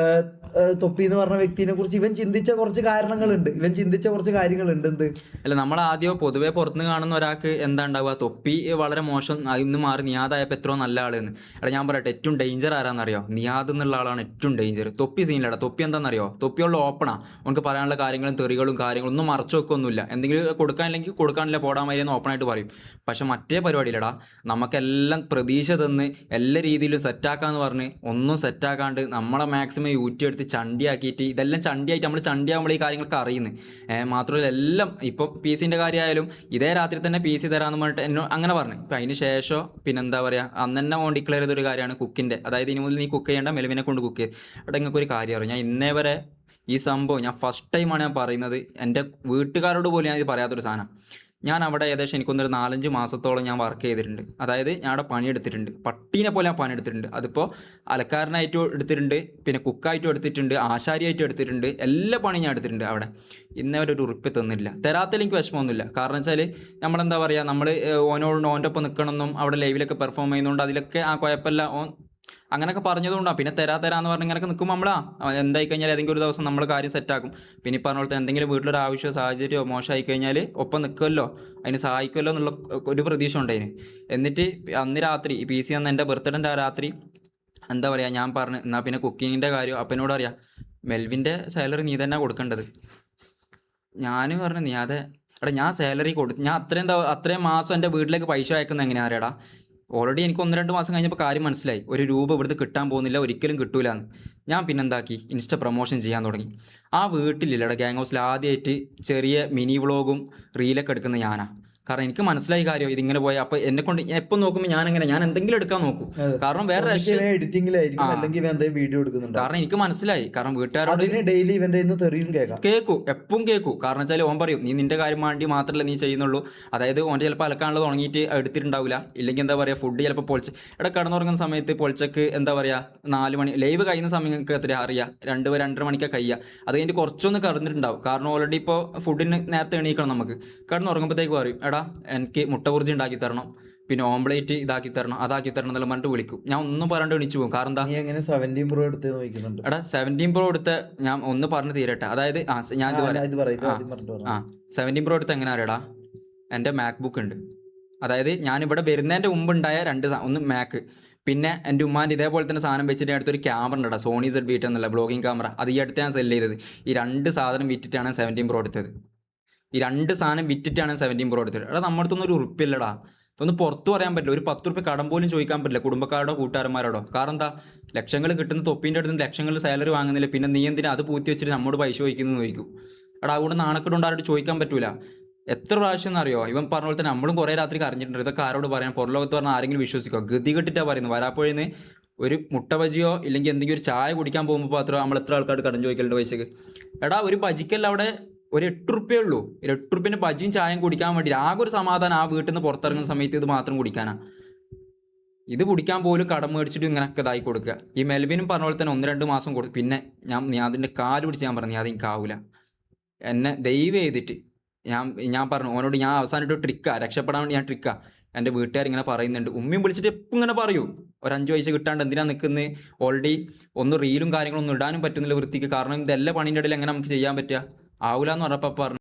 തൊപ്പി എന്ന് പറഞ്ഞ വ്യക്തിനെ കുറിച്ച് ഇവൻ ചിന്തിച്ച കുറച്ച് കാരണങ്ങളുണ്ട്, ഇവൻ ചിന്തിച്ച കുറച്ച് കാര്യങ്ങളുണ്ട്. എന്ത് അല്ല, നമ്മൾ ആദ്യം പൊതുവെ പുറത്തുനിന്ന് കാണുന്ന ഒരാൾക്ക് എന്താ ഉണ്ടാവുക, തൊപ്പി വളരെ മോശം, ഇന്ന് മാറി നിയാദായപ്പോൾ എത്രയോ നല്ല ആളെന്ന്. എടാ ഞാൻ പറയട്ടെ, ഏറ്റവും ഡേഞ്ചർ ആരാന്നറിയോ? നിയാദ് എന്നുള്ള ആളാണ് ഏറ്റവും ഡേഞ്ചർ. തൊപ്പി സീനിലടാ. തൊപ്പി എന്താണെന്നറിയോ? തൊപ്പിയുള്ള ഓപ്പണാ, നമുക്ക് പറയാനുള്ള കാര്യങ്ങളും തെറികളും കാര്യങ്ങളും ഒന്നും മറച്ചു വെക്കൊന്നുമില്ല. എന്തെങ്കിലും കൊടുക്കാനില്ലെങ്കിൽ കൊടുക്കാനില്ല, പോടാൻ വരിയെന്ന് ഓപ്പണായിട്ട് പറയും. പക്ഷെ മറ്റേ പരിപാടിയിലടാ, നമുക്കെല്ലാം പ്രതീക്ഷ തന്ന് എല്ലാ രീതിയിലും സെറ്റാക്കാന്ന് പറഞ്ഞ് ഒന്നും സെറ്റാക്കാണ്ട് നമ്മളെ മാക്സിമം ഊറ്റിയെടുത്ത് ചണ്ടിയാക്കിയിട്ട്, ഇതെല്ലാം ചണ്ടിയായിട്ട് നമ്മൾ ചണ്ടിയാകുമ്പോൾ ഈ കാര്യങ്ങളൊക്കെ അറിയുന്നത്. മാത്രമല്ല എല്ലാം ഇപ്പോൾ പി സിൻ്റെ കാര്യമായാലും ഇതേ രാത്രി തന്നെ പി സി തരാമെന്ന് പറഞ്ഞിട്ട് എന്നോട് അങ്ങനെ പറഞ്ഞു. ഇപ്പം അതിന് ശേഷം പിന്നെ എന്താ പറയുക, അന്ന് തന്നെ ഓൺ ഡിക്ലെയർ ചെയ്തൊരു കാര്യമാണ് കുക്കിൻ്റെ. അതായത് ഇനി മുതൽ നീ കുക്ക് ചെയ്യേണ്ട, മെലവിനെ കൊണ്ട് കുക്ക് ചെയ്ത്. അവിടെ നിങ്ങൾക്ക് ഒരു കാര്യം അറിയാം, ഞാൻ ഇന്നേ വരെ ഈ സംഭവം ഞാൻ ഫസ്റ്റ് ടൈമാണ് ഞാൻ പറയുന്നത്. എൻ്റെ വീട്ടുകാരോട് പോലും ഞാൻ ഇത് പറയാത്തൊരു സാധനം. ഞാൻ അവിടെ ഏകദേശം എനിക്കൊന്നൊരു 4-5 മാസത്തോളം ഞാൻ വർക്ക് ചെയ്തിട്ടുണ്ട്. അതായത് ഞാൻ അവിടെ പണിയെടുത്തിട്ടുണ്ട്, പട്ടീനെ പോലെ ഞാൻ പണിയെടുത്തിട്ടുണ്ട്. അതിപ്പോൾ അലക്കാരനായിട്ടും എടുത്തിട്ടുണ്ട്, പിന്നെ കുക്കായിട്ടും എടുത്തിട്ടുണ്ട്, ആശാരിയായിട്ടും എടുത്തിട്ടുണ്ട്, എല്ലാ പണിയും ഞാൻ എടുത്തിട്ടുണ്ട് അവിടെ. ഇന്നേ വരെ ഒരു ഉറുപ്പ് തന്നില്ല. തരാത്തതിൽ എനിക്ക് വിഷമമൊന്നുമില്ല. കാരണം വെച്ചാൽ നമ്മളെന്താ പറയുക, നമ്മൾ ഓൻ്റെ ഒപ്പം നിൽക്കണമെന്നും അവിടെ ലൈവിലൊക്കെ പെർഫോം ചെയ്യുന്നതുകൊണ്ട് അതിലൊക്കെ ആ കുഴപ്പമില്ല, അങ്ങനെയൊക്കെ പറഞ്ഞതുകൊണ്ടാണ്. പിന്നെ തരാന്ന് പറഞ്ഞ് ഇങ്ങനെയൊക്കെ നിൽക്കുമ്പോൾ നമ്മളാ എന്തായി കഴിഞ്ഞാൽ ഏതെങ്കിലും ഒരു ദിവസം നമ്മൾ കാര്യം സെറ്റാക്കും. പിന്നെ ഈ പറഞ്ഞ പോലത്തെ എന്തെങ്കിലും വീട്ടിലൊരു ആവശ്യമോ സാഹചര്യമോ മോശമായി കഴിഞ്ഞാൽ ഒപ്പം നിൽക്കുമല്ലോ, അതിന് സഹായിക്കുമല്ലോ എന്നുള്ള ഒരു പ്രതീക്ഷ ഉണ്ടായിന്. എന്നിട്ട് അന്ന് രാത്രി ഈ PC അന്ന് എൻ്റെ ബർത്ത്ഡേൻ്റെ ആ രാത്രി എന്താ പറയുക, ഞാൻ പറഞ്ഞു എന്നാൽ പിന്നെ കുക്കിങ്ങിൻ്റെ കാര്യം അപ്പനോട് അറിയാം, മെൽവിൻ്റെ സാലറി നീ തന്നെ കൊടുക്കേണ്ടത്. ഞാൻ പറഞ്ഞു നീ അതെ എടാ, ഞാൻ സാലറി കൊടുത്തു, ഞാൻ അത്രയും മാസം എൻ്റെ വീട്ടിലേക്ക് പൈസ അയക്കുന്നത് എങ്ങനെയാ അറിയാടാ. ഓൾറെഡി എനിക്ക് 1-2 മാസം കഴിഞ്ഞപ്പോൾ കാര്യം മനസ്സിലായി, ഒരു രൂപ ഇവിടുന്ന് കിട്ടാൻ പോകുന്നില്ല, ഒരിക്കലും കിട്ടൂലെന്ന്. ഞാൻ പിന്നെന്താക്കി, ഇൻസ്റ്റ പ്രൊമോഷൻ ചെയ്യാൻ തുടങ്ങി. ആ വീട്ടിലില്ലടാ ഗ്യാങ് ഹൗസിൽ ആദ്യമായിട്ട് ചെറിയ മിനി വ്ളോഗും റീലൊക്കെ എടുക്കുന്ന ഞാനാ. കാരണം എനിക്ക് മനസ്സിലായി കാര്യം ഇതിങ്ങനെ പോയി. അപ്പോൾ എന്നെ കൊണ്ട് എപ്പോൾ നോക്കുമ്പോൾ ഞാൻ എന്തെങ്കിലും എടുക്കാൻ നോക്കും. കാരണം വേറെ എഡിറ്റിംഗിലായിരിക്കും, അല്ലെങ്കിൽ വീഡിയോ എടുക്കുന്നുണ്ട്. കാരണം എനിക്ക് മനസ്സിലായി, കാരണം വീട്ടുകാരോട് ഡെയിലി ഇവന്റെ കേൾക്കും, എപ്പം കേൾക്കും. കാരണം വെച്ചാൽ ഓൻ പറയും നീ നിന്റെ കാര്യം വേണ്ടി മാത്രമല്ല നീ ചെയ്യുന്നുള്ളൂ. അതായത് ഓൻ്റെ ചിലപ്പോൾ അലക്കാനുള്ളത് ഉണങ്ങിയിട്ട് എടുത്തിട്ടുണ്ടാവില്ല, ഇല്ലെങ്കിൽ എന്താ പറയുക ഫുഡ് ചിലപ്പോൾ പൊളിച്ച് കിടന്നുറങ്ങുന്ന സമയത്ത് പൊളിച്ചക്ക് എന്താ പറയുക 4 മണി ലൈവ് കഴിയുന്ന സമയമൊക്കെ എത്ര അറിയാം, 2-2:30 മണിക്കൊക്കെ കഴിയുക. അത് കഴിഞ്ഞിട്ട് കുറച്ചൊന്ന് കിടന്നിട്ടുണ്ടാവും. കാരണം ഓൾറെഡി ഇപ്പോൾ ഫുഡിന് നേരത്തെ എണീക്കണം. നമുക്ക് കിടന്നുറങ്ങുമ്പോഴത്തേക്ക് പറയും എടാ എനിക്ക് മുട്ട ബുർജി ഉണ്ടാക്കി തരണം, പിന്നെ ഓംപ്ലേറ്റ് ഇതാക്കി തരണം, അതാക്കി തരണം എന്നുള്ള പറഞ്ഞിട്ട് വിളിക്കും. ഞാൻ ഒന്നും പറയാണ്ട് എണീച്ചു പോകും. കാരണം എന്താ, 17 Pro എടുത്ത് നോക്കുന്നുണ്ട്. എടാ 17 Pro എടുത്ത് ഞാൻ ഒന്ന് പറഞ്ഞ് തീരട്ടെ. അതായത് ഞാൻ ഇത് പറയാം. 17 Pro എടുത്ത് എങ്ങനെ അറിയടാ, എൻ്റെ മാക് ബുക്ക് ഉണ്ട്. അതായത് ഞാനിവിടെ വരുന്നതിൻ്റെ മുമ്പുണ്ടായ 2 ഒന്ന് മാക്ക്, പിന്നെ എൻ്റെ ഉമ്മാൻ്റെ ഇതേപോലെ തന്നെ സാധനം വെച്ചിട്ട് അടുത്തൊരു ക്യാമറ ഉണ്ട്, Sony ZV-10 എന്നുള്ള ബ്ലോഗിങ് ക്യാമറ. അത് ഈ അടുത്ത് ഞാൻ സെല് ചെയ്തത്. ഈ 2 സാധനം വിറ്റിട്ടാണ് 17 Pro എടുത്തത്. ഈ 2 സാധനം വിറ്റിട്ടാണ് 17 Pro എടുത്തത്. എടാ നമ്മുടെ അടുത്തൊന്നും ഒരു ഉറുപ്പില്ലടാ, ഇതൊന്നും പുറത്തു പറയാൻ പറ്റില്ല. ഒരു 10 രൂപ കടം പോലും ചോദിക്കാൻ പറ്റില്ല കുടുംബക്കാരോടോ കൂട്ടുകാരന്മാരോടോ. കാരണം എന്താ, ലക്ഷങ്ങൾ കിട്ടുന്ന തൊപ്പീൻ്റെ അടുത്ത് നിന്ന് ലക്ഷങ്ങൾ സാലറി വാങ്ങുന്നില്ല, പിന്നെ നീ എന്തിനാ അത് പൂത്തി വെച്ചിട്ട് നമ്മോട് പൈസ ചോദിക്കുന്നു ചോദിക്കും. എടാ അതുകൊണ്ട് നാണക്കെടുകൊണ്ട് ആരോട് ചോദിക്കാൻ പറ്റൂല. എത്ര പ്രാവശ്യം എന്നറിയോ, ഇവൻ പറഞ്ഞ പോലെ തന്നെ നമ്മളും കുറേ രാത്രി കരഞ്ഞിട്ടുണ്ട്. ഇതൊക്കെ ആരോട് പറയാൻ, പുറലോകത്ത് പറഞ്ഞാൽ ആരെങ്കിലും വിശ്വസിക്കുക, ഗതി കെട്ടിട്ടാണ് പറയുന്നത്. വരാപ്പോഴേന്ന് ഒരു മുട്ട ബജിയോ ഇല്ലെങ്കിൽ എന്തെങ്കിലും ഒരു ചായ കുടിക്കാൻ പോകുമ്പോൾ മാത്രമേ നമ്മൾ എത്ര ആൾക്കാർ കടം ചോദിക്കലുണ്ട് പൈസക്ക്. എടാ ഒരു ബജിക്കല്ല അവിടെ ഒരു 8 രൂപയേ ഉള്ളൂ. 8 രൂപേൻ്റെ ബജിയും ചായയും കുടിക്കാൻ വേണ്ടി ആകെ ഒരു സമാധാനം ആ വീട്ടിൽ നിന്ന് പുറത്തിറങ്ങുന്ന സമയത്ത് ഇത് മാത്രം കുടിക്കാനാ. ഇത് കുടിക്കാൻ പോലും കടം മേടിച്ചിട്ട് ഇങ്ങനെയൊക്കെ ഇതായി കൊടുക്കുക. ഈ മെൽവിനും പറഞ്ഞ പോലെ തന്നെ 1-2 മാസം കൊടുത്തു. പിന്നെ ഞാൻ അതിൻ്റെ കാല് പിടിച്ച് ഞാൻ പറഞ്ഞു അതെനിക്കാവൂല, എന്നെ ദയവ് ചെയ്തിട്ട് ഞാൻ പറഞ്ഞു ഓനോട്, ഞാൻ അവസാനമായിട്ട് ട്രിക്കാ രക്ഷപ്പെടാൻ വേണ്ടി ഞാൻ ട്രിക്കാ. എൻ്റെ വീട്ടുകാരിങ്ങനെ പറയുന്നുണ്ട്, ഉമ്മയും വിളിച്ചിട്ട് എപ്പോൾ ഇങ്ങനെ പറയൂ, ഒരു 5 പൈസ കിട്ടാണ്ട് എന്തിനാ നിൽക്കുന്നത്, ഓൾറെഡി ഒന്നും റീലും കാര്യങ്ങളൊന്നും ഇടാനും പറ്റുന്നില്ല വൃത്തിക്ക്. കാരണം ഇതെല്ലാം പണീൻ്റെ ഇടയിൽ എങ്ങനെ നമുക്ക് ചെയ്യാൻ പറ്റുക, ആവൂലെന്ന് പറഞ്ഞപ്പോൾ പറഞ്ഞു